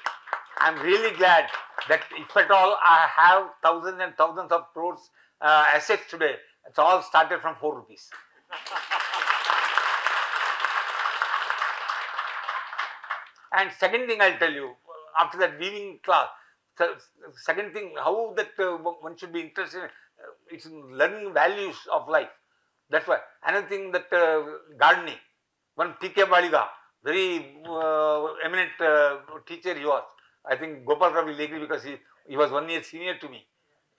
I am really glad that if at all I have thousands and thousands of crores assets today, it's all started from 4 rupees. And second thing I'll tell you, after that weaving class, second thing, how that one should be interested in, it's learning values of life. That's why. Another thing that gardening, one P.K. Baliga, very eminent teacher he was. I think Gopal Rao will agree because he was 1 year senior to me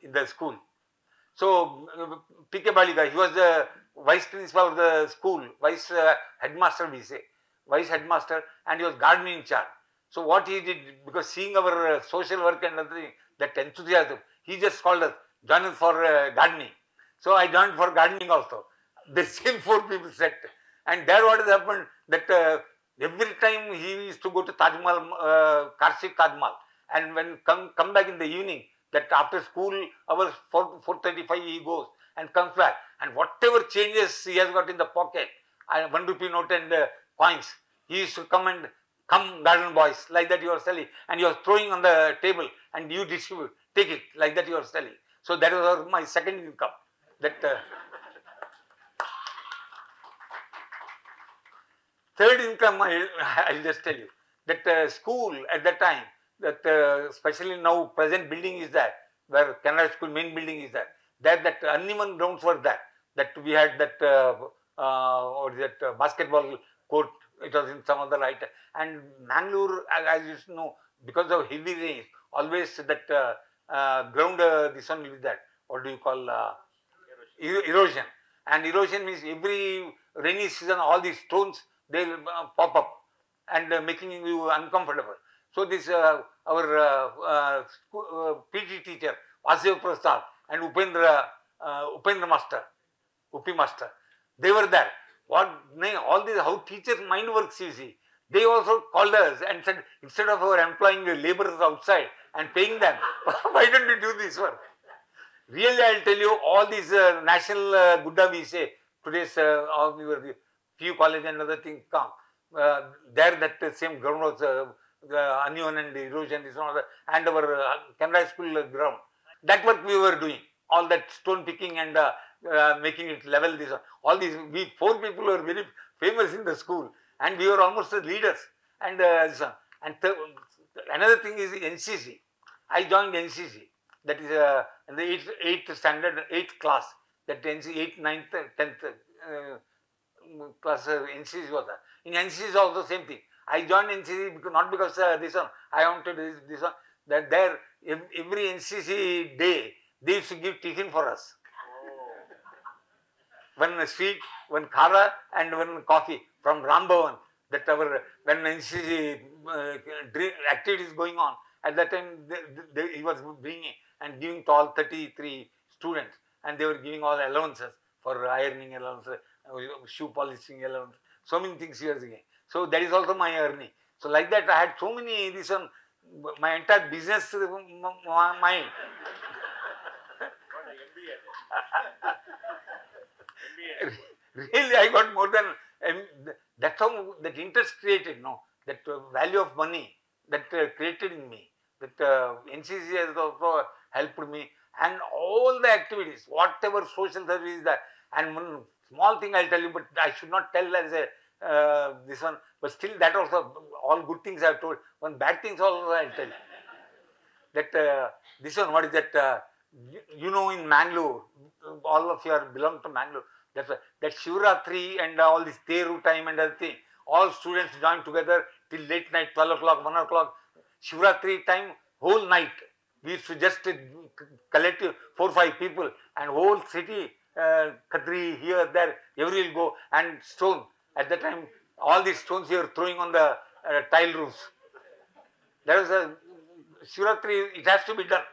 in the school. So P.K. Baliga, he was the vice principal of the school, vice headmaster we say, vice headmaster, and he was gardening in charge. So what he did, because seeing our social work and everything, that enthusiasm, he just called us, join us for gardening. So I joined for gardening also. The same four people set. And there what has happened, that every time he used to go to Taj Mahal, Karshik Taj Mahal, and when come back in the evening, that after school hours 4:35 he goes and comes back, and whatever changes he has got in the pocket, 1 rupee note and coins, he used to come garden boys, like that you are selling, and you are throwing on the table and you distribute, take it, like that you are selling. So that was my second income. That third income, I'll just tell you, that school at that time, that especially now present building is there, where Canara School main building is there, that uneven grounds were there, that we had that, what is that, basketball court, it was in some other right, and Mangalore, as you know, because of heavy rains, always that ground, this one will be that, what do you call, erosion. And erosion means every rainy season, all these stones, they will pop up and making you uncomfortable. So this our PT teacher Vasudev Prasad and Upendra Master, Upi Master, they were there. All these, how teachers' mind works, you see. They also called us and said, instead of our employing laborers outside and paying them, why don't you do this work? Really, I'll tell you, all these national Gudda we say, today's all your few college and other things come. There that same ground was the onion and the erosion, this and all that, and our Canara School ground. That work we were doing. All that stone picking and making it level. This all these, we four people were very famous in the school, and we were almost the leaders. And another thing is NCC. I joined NCC. That is in the eighth standard, 8th class. That NCC 8th, 9th, 10th class NCC was there. In NCC is also same thing. I joined NCC because, not because this one, I wanted this one. That there, every NCC day, they used to give tiffin for us. One sweet, one khara, and one coffee from Rambhavan. That our, when NCC activity is going on, at that time he was bringing and giving to all 33 students, and they were giving all allowances for ironing allowances, shoe polishing allowance, so many things he was giving. So that is also my earning. So like that, I had so many, this one, my entire business mind. Really, I got more than, that's how that interest created, no, that value of money that created in me. That NCC has also helped me, and all the activities, whatever social service is that. And one small thing I'll tell you, but I should not tell as a this one, but still that also, all good things I've told. One bad things also I'll tell you. That this one, what is that? You know, in Mangalore, all of you are belong to Mangalore. That's why that Shivratri and all this Teru time and other thing, all students join together till late night, 12 o'clock, 1 o'clock. Shivratri time, whole night, we used to just collect 4 or 5 people, and whole city, Khatri, here, there, every will go, and stone. At that time, all these stones we were throwing on the tile roofs. There was a Shivratri, it has to be done.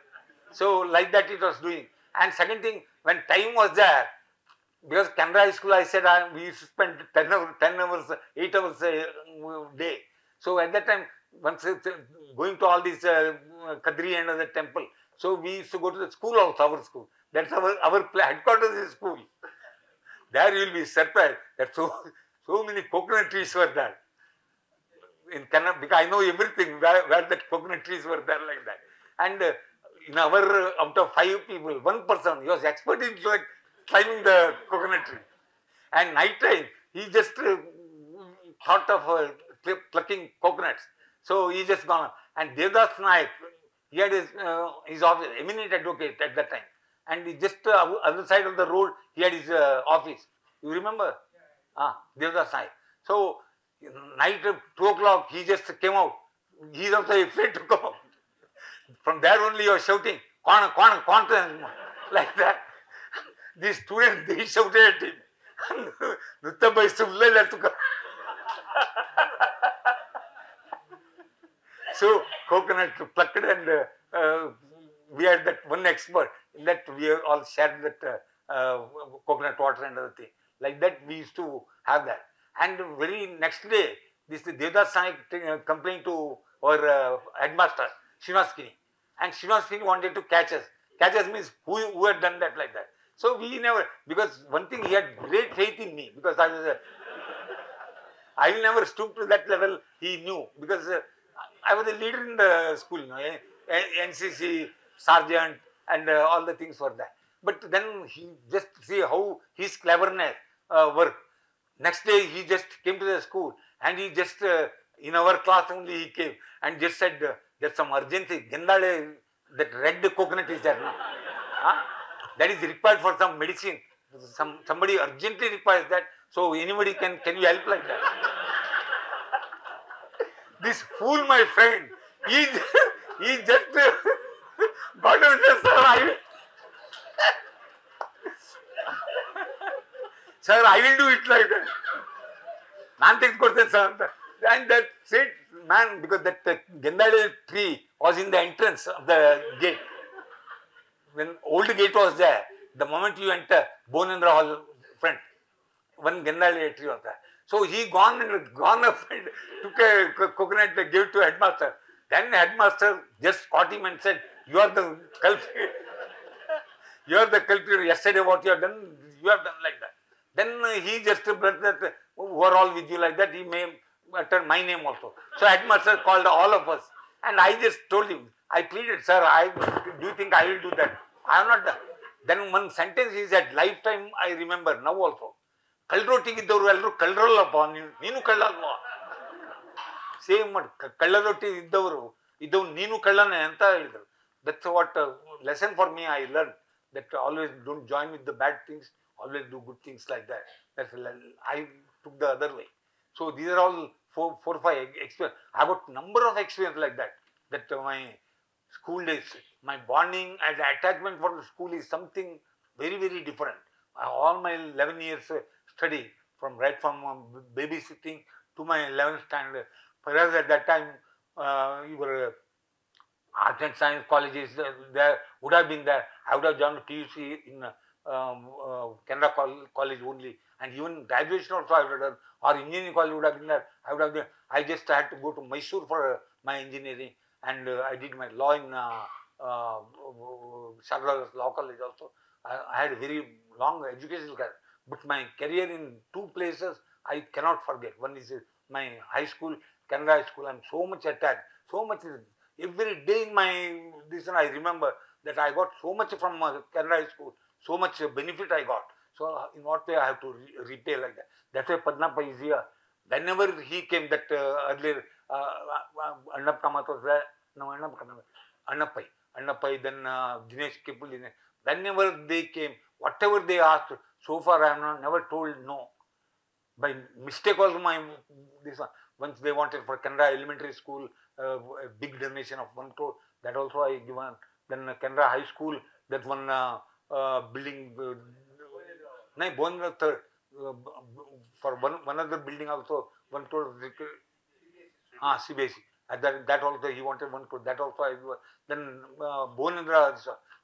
So like that it was doing. And second thing, when time was there, because Canara High School, I said we used to spend 10 hours, 8 hours a day. So at that time, once going to all these Kadri and other temple, so we used to go to the school also, our school. That's our headquarters is school. There you will be surprised that so many coconut trees were there. In Canara, because I know everything, where the coconut trees were there like that. And in our, out of 5 people, 1 person, he was expert in like climbing the coconut tree. And night time, he just thought of plucking coconuts. So he just gone up. And Devdas Naik, he had his office, eminent advocate at that time. And he just other side of the road, he had his office. You remember? Devdas Naik. So Night at 2 o'clock, he just came out. He is also afraid to come out. From there only you are shouting, Kwana, like that. The students, they shouted at him. Nuttabhai Sublai to come. So coconut plucked and we had that one expert. In that we all shared that coconut water and other thing. Like that we used to have that. And very next day, this Devdas Naik complained to our headmaster, Srinaskini. And Srinaskini wanted to catch us. Catch us means who had done that like that. So we never, because one thing, he had great faith in me, because I will never stoop to that level, he knew, because I was a leader in the school, NCC, sergeant, and all the things were there. But then he just see how his cleverness worked. Next day he just came to the school and he just, in our class only he came and just said, there's some urgency, Gendale, that red coconut is there now. Huh? That is required for some medicine. Somebody urgently requires that. So anybody can you help like that? This fool, my friend, he just got on the sir, sir, I will do it like that. And that's it, man, because that Gendale tree was in the entrance of the gate. When old gate was there, the moment you enter Bonendra Hall front, one Gendale tree was there. So he gone up and took a coconut and gave it to headmaster. Then headmaster just caught him and said, "You are the culprit. You are the culprit. Yesterday what you have done like that." Then he just brought that, who are all with you like that, he may utter my name also. So headmaster called all of us. And I just told him, I pleaded, sir, do you think I will do that? I am not done. Then one sentence he said, lifetime I remember, now also. ಕಳ್ಳರೊಟ್ಟಿಗಿದ್ದವರು ಎಲ್ಲರೂ ಕಳ್ಳರಲ್ಲಪ್ಪ ನೀನು ಕಳ್ಳ ಅಲ್ವಾ same ಕಳ್ಳರೊಟ್ಟಿ ಇದ್ದವು ನೀನು ಕಳ್ಳನೇ ಅಂತ ಹೇಳಿದ್ರು. That's what lesson for me I learned, that always don't join with the bad things, always do good things like that. That's I took the other way. So these are all four or five experience. I got number of experience like that. That my school days, my bonding and attachment for the school is something very, very different. All my 11 years study, right from babysitting to my 11th standard. Whereas at that time, you were art and science colleges there would have been there. I would have joined PUC in Canara college only, and even graduation also I would have done, or engineering college would have been there. I just had to go to Mysore for my engineering, and I did my law in Sharda's Law College also. I had a very long educational career, but my career in two places I cannot forget. One is my high school, Canara High School. I am so much attached, so much. Every day in my this one I remember that I got so much from Canara High School, so much benefit I got. So in what way I have to repay like that. That's why Padnappa is here. Whenever he came, that earlier Annap Kamath was there. No, Annappai, then Dinesh Kipul. Whenever they came, whatever they asked, so far I have never told no. By mistake also this one. Once they wanted for Canara Elementary School, a big donation of 1 crore, that also I given. Then Canara High School, that one building, Bonra third, for one other building also 1 crore. CBSE. That also he wanted 1 crore. That also I given. Then Bonendra,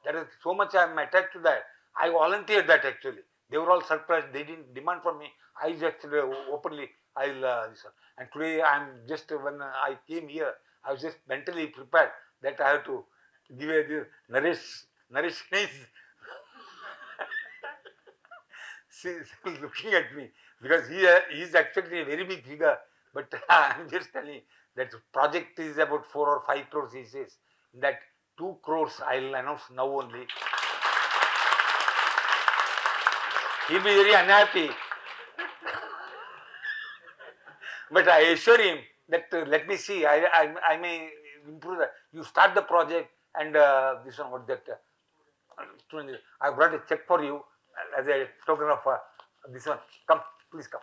that is so much I am attached to that. I volunteered that actually. They were all surprised. They didn't demand from me. I just openly, I'll and today I'm just, when I came here, I was just mentally prepared that I have to give a Naresh looking at me, because he is actually a very big figure, but I'm just telling that project is about 4 or 5 crores, he says. That 2 crores I'll announce now only. He'll be very unhappy. But I assure him that let me see, I may improve that. You start the project, and this one, what that, I brought a check for you as a token of this one. Come, please come.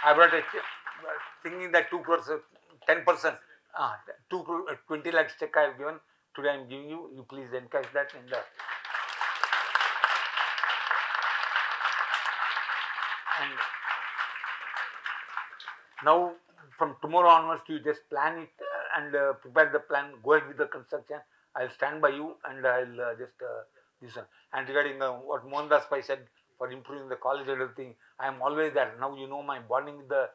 I brought a thinking that 2 crores, 10%, 20 lakhs check I have given. Today I am giving you. You please encash that in the. And now from tomorrow onwards, you just plan it and prepare the plan. Go ahead with the construction. I'll stand by you and I'll just this one. And regarding what Mohandas Pai said for improving the college and everything, I am always there. Now you know my bonding with the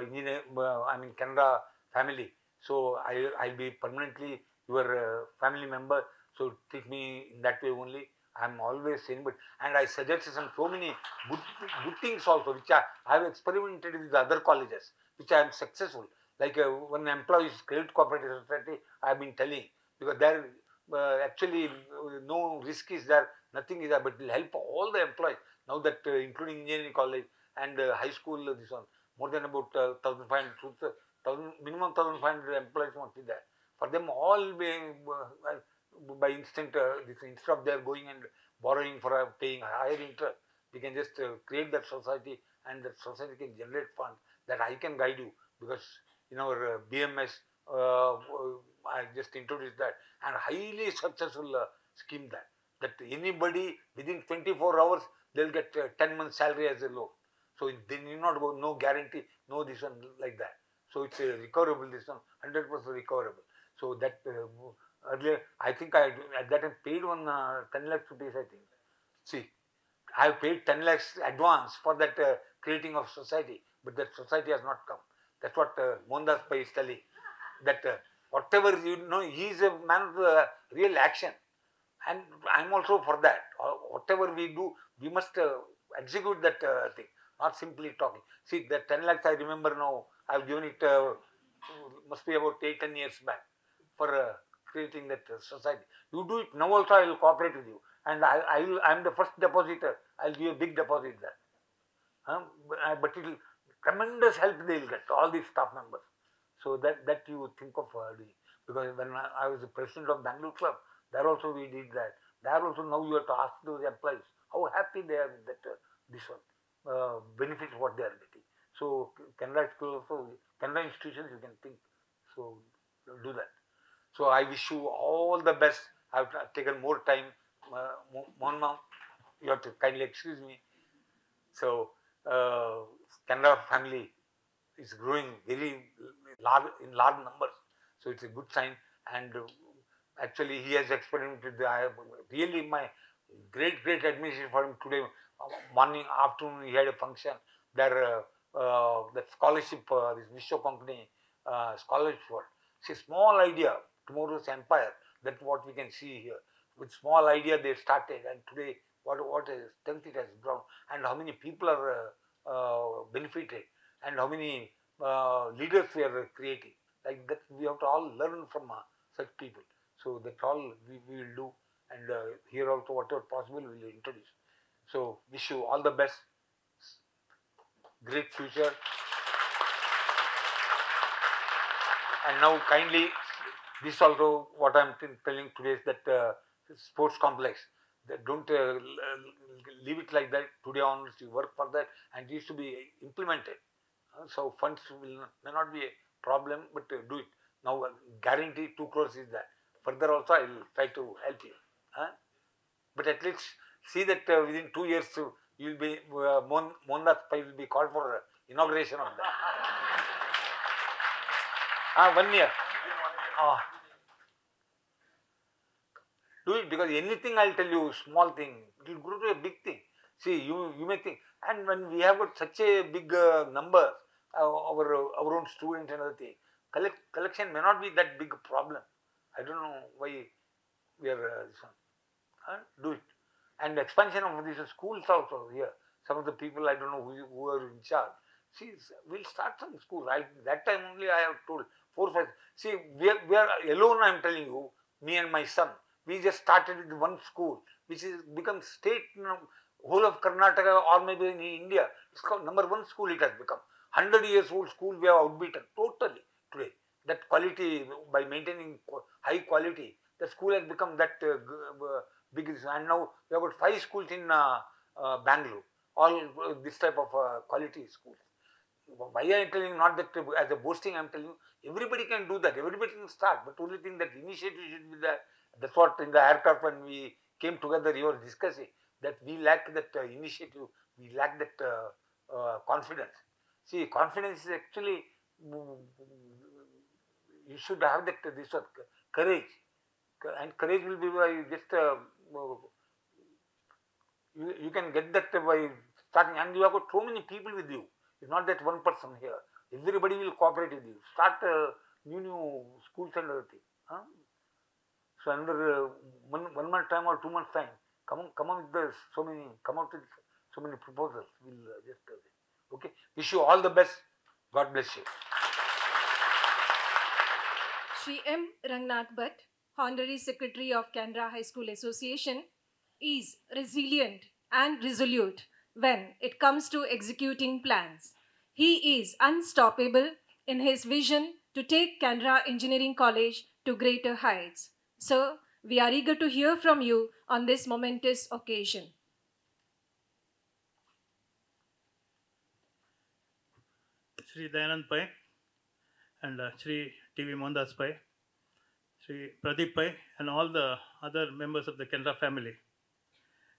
engineer, Canara family. So I'll be permanently your family member. So treat me in that way only. I'm always saying, but and I suggested so many good things also, which I have experimented with the other colleges, which I am successful. Like when employees credit cooperative society, I have been telling, because there actually no risk is there, nothing is there, but it will help all the employees. Now that including engineering college and high school, this one, more than about 1,500, minimum 1,500 employees must be there. For them all, by instant, instead of they are going and borrowing for paying higher interest, we can just create that society, and that society can generate funds that I can guide you, because in our BMS, I just introduced that, and highly successful scheme that anybody within 24 hours they'll get 10 months salary as a loan. So they need not go, no guarantee, no this one like that. So it's a recoverable, this one 100% recoverable. So that earlier I think I at that time paid one 10 lakhs rupees, I think. See, I have paid 10 lakhs advance for that creating of society, but that society has not come. That's what Mohandas Pai is telling. That whatever he is a man of real action, and I'm also for that. Whatever we do, we must execute that thing, not simply talking. See, that 10 lakhs I remember now, I've given it, must be about 8-10 years back, for creating that society. You do it now also, I will cooperate with you. And I'm the first depositor. I'll give a big deposit there. But it will tremendous help they will get, all these staff members. So that you think of doing. Because when I was the president of Bangalore Club, there also we did that. There also now you have to ask those employees how happy they are with that this one benefits what they are getting. So Canada school also, Canada institutions you can think. So do that. So I wish you all the best. I've taken more time. Monma, you have to kindly excuse me. So Canada family is growing very large in large numbers. So it's a good sign. And actually, he has experimented. I have really my great admiration for him today. Morning, afternoon, he had a function. There, that scholarship, this Vishwa company scholarship. It's a small idea. Tomorrow's empire. That's what we can see here. With small idea, they started, and today, what a strength it has grown, and how many people are benefited, and how many leaders we are creating. Like that, we have to all learn from such people. So that's all we will do, and here also whatever possible we will introduce. So wish you all the best, great future. And now kindly, this also what I am telling today is that sports complex. That don't leave it like that. Today onwards, you work for that, and it needs to be implemented. So funds may not be a problem, but do it. Now guarantee 2 crores is that. Further also I will try to help you. But at least see that within 2 years you will be, Mohandas Pai will be called for inauguration of that. 1 year. Do it, because anything I'll tell you, small thing, it will grow to a big thing. See, you may think, and when we have got such a big number, our own students and other thing, collection may not be that big a problem. I don't know why we are this one. Do it. And expansion of these schools also here. Some of the people I don't know who are in charge. See, we'll start some schools. That time only I have told 4-5. See, we are alone. I am telling you, me and my son. We just started with one school, which is become state, whole of Karnataka or maybe in India. It's called #1 school. It has become 100 years old school. We have outbeaten totally today. That quality, by maintaining high quality, the school has become that big. And now we have got 5 schools in Bangalore. All this type of quality schools. why I am telling you, not that as a boasting, I am telling you, everybody can do that, everybody can start, but only thing that initiative should be there. That's what in the aircraft when we came together, you were discussing that we lack that initiative, we lack that confidence. See, confidence is actually, you should have that this one, courage, and courage will be by just you can get that by starting, and you have got so many people with you. It's not that one person here. Everybody will cooperate with you. Start new schools and other things. Huh? So another one month time or 2 months time, come on with this. Come out with so many proposals. We'll just okay. Wish you all the best. God bless you. Shri M. Rangnath Bhatt, Honorary Secretary of Canara High School Association, is resilient and resolute when it comes to executing plans. He is unstoppable in his vision to take Canara Engineering College to greater heights. Sir, we are eager to hear from you on this momentous occasion. Shri Dayanand Pai and Shri T.V. Mohandas Pai, Shri Pradeep Pai, and all the other members of the Canara family.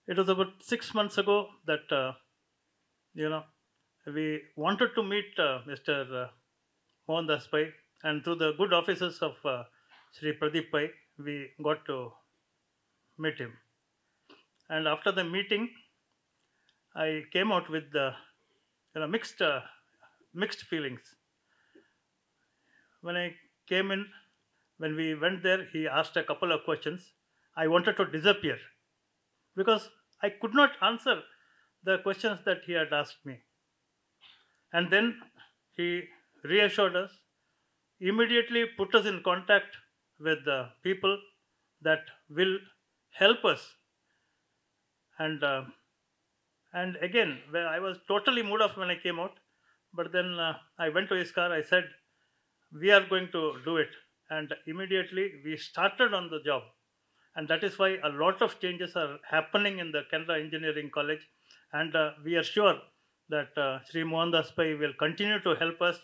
It was about 6 months ago that we wanted to meet Mr. Mohandas Pai, and through the good offices of Shri Pradeep Pai, we got to meet him. And after the meeting, I came out with mixed feelings. When I came in, when we went there, he asked a couple of questions. I wanted to disappear because I could not answer the questions that he had asked me. And then he reassured us, immediately put us in contact with the people that will help us. And again, where I was totally mood off when I came out, but then I went to his car. I said, "We are going to do it," and immediately we started on the job. And that is why a lot of changes are happening in the Canara Engineering College, and we are sure that Sri Mohandas Pai will continue to help us.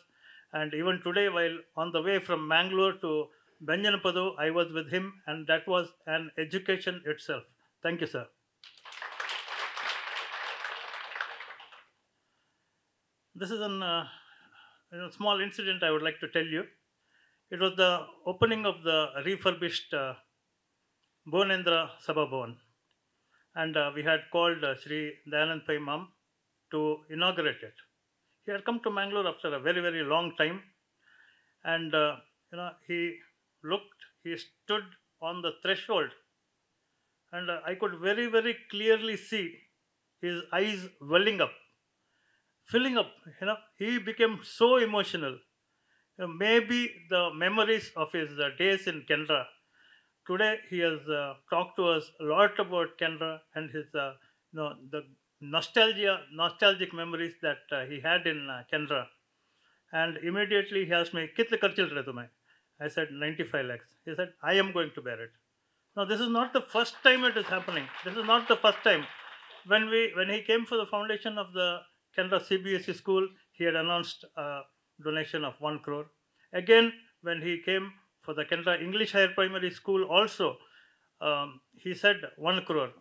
And even today, while on the way from Mangalore to Benjanapadavu, I was with him, and that was an education itself. Thank you, sir. This is a small incident I would like to tell you. It was the opening of the refurbished Bhunendra Sabha Bhavan, and we had called Sri Dayanand Pai Mam to inaugurate it. He had come to Mangalore after a very, very long time, and he stood on the threshold, and I could very, very clearly see his eyes welling up, filling up. He became so emotional. Maybe the memories of his days in Canada. Today he has talked to us a lot about Canada and his the nostalgic memories that he had in Canada. And immediately he asked me, "Kitne kharchil rahe tumhe?" I said, 95 lakhs. He said, "I am going to bear it." Now this is not the first time it is happening. This is not the first time. When he came for the foundation of the Canada CBSE school, he had announced a donation of 1 crore. Again, when he came for the Canada English Higher Primary School, also he said 1 crore.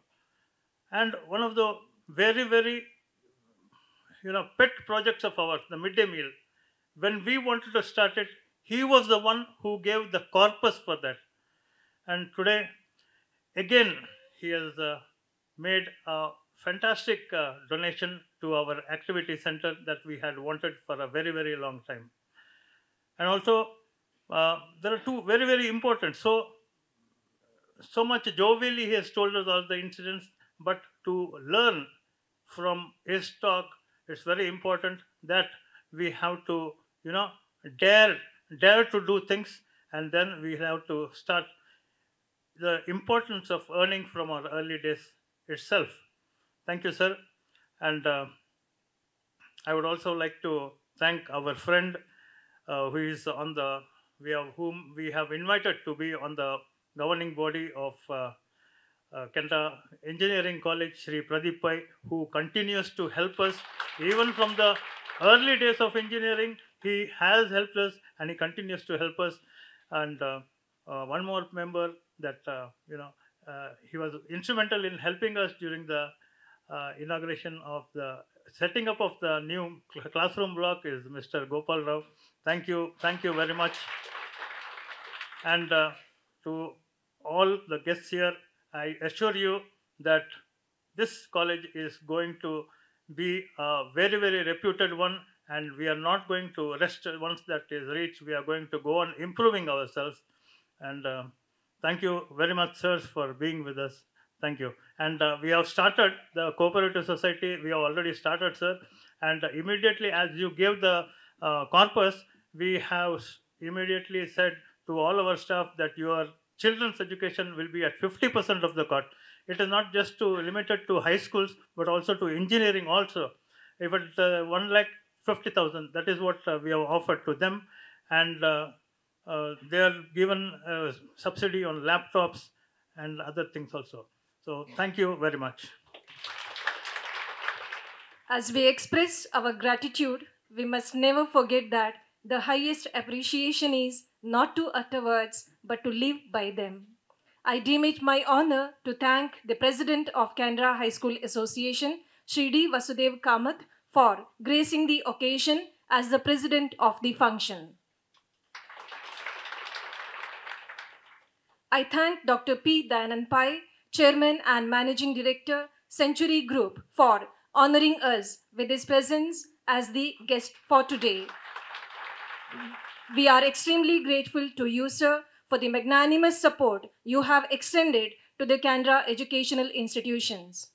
And one of the very, very pet projects of ours, the midday meal, when we wanted to start it, he was the one who gave the corpus for that. And today, again, he has made a fantastic donation to our activity center that we had wanted for a very, very long time. And also, there are two very, very important. So much jovially he has told us all the incidents, but to learn from his talk, it's very important that we have to, dare to do things, and then we have to start the importance of earning from our early days itself. Thank you, sir. And I would also like to thank our friend who is on the whom we have invited to be on the governing body of Canada Engineering College, Sri Pradeep Pai, who continues to help us even from the early days of engineering, he has helped us and he continues to help us. And one more member that, he was instrumental in helping us during the inauguration of the setting up of the new classroom block is Mr. Gopal Rao. Thank you very much. And to all the guests here, I assure you that this college is going to be a very, very reputed one, and we are not going to rest once that is reached. We are going to go on improving ourselves. And thank you very much, sirs, for being with us. Thank you. And we have started the cooperative society. We have already started, sir. And immediately as you gave the corpus, we have immediately said to all our staff that your children's education will be at 50% of the cost. It is not just limited to high schools, but also to engineering also. If it's 1,50,000, that is what we have offered to them. And they are given subsidy on laptops and other things also. So thank you very much. As we express our gratitude, we must never forget that the highest appreciation is not to utter words, but to live by them. I deem it my honor to thank the President of Canara High School Association, Shri D. Vasudev Kamath, for gracing the occasion as the President of the function. I thank Dr. P. Dayanand Pai, Chairman and Managing Director, Century Group, for honoring us with his presence as the guest for today. We are extremely grateful to you, sir, for the magnanimous support you have extended to the Canara educational institutions.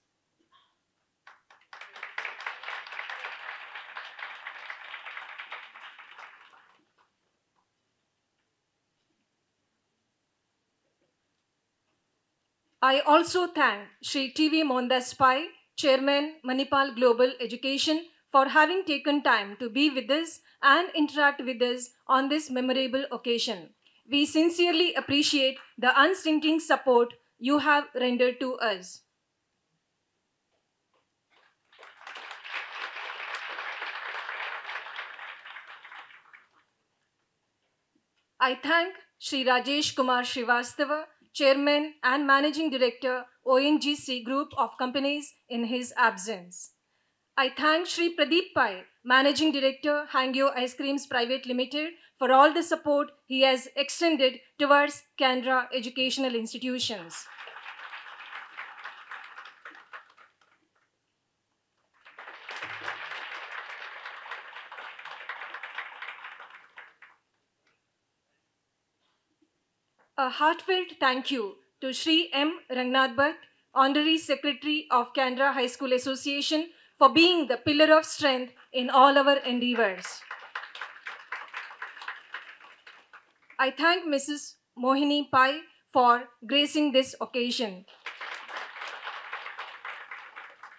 I also thank Shri T.V. Mohandas Pai, Chairman, Manipal Global Education, for having taken time to be with us and interact with us on this memorable occasion. We sincerely appreciate the unstinting support you have rendered to us. I thank Shri Rajesh Kumar Srivastava, Chairman and Managing Director, ONGC Group of Companies, in his absence. I thank Shri Pradeep Pai, Managing Director, Hangyo Ice Creams Private Limited, for all the support he has extended towards Canara educational institutions. A heartfelt thank you to Shri M. Rangnath Bhatt, Honorary Secretary of Canara High School Association, for being the pillar of strength in all our endeavors. I thank Mrs. Mohini Pai for gracing this occasion.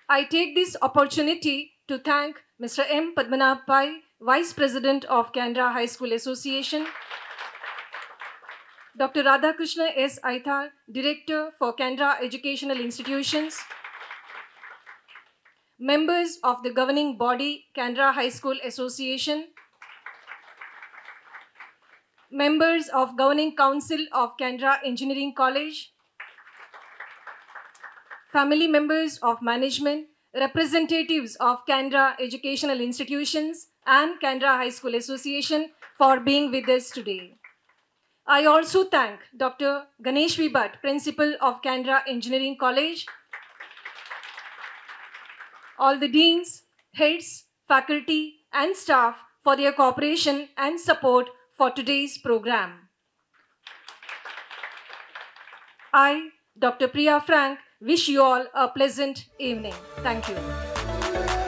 I take this opportunity to thank Mr. M. Padmanabh Pai, Vice President of Canara High School Association, Dr. Radhakrishna S. Aithar, Director for Canara Educational Institutions, members of the governing body, Canara High School Association, members of Governing Council of Canara Engineering College, family members of management, representatives of Canara Educational Institutions and Canara High School Association for being with us today. I also thank Dr. Ganesh V. Bhatt, Principal of Canara Engineering College, all the deans, heads, faculty, and staff for their cooperation and support for today's program. I, Dr. Priya Frank, wish you all a pleasant evening. Thank you.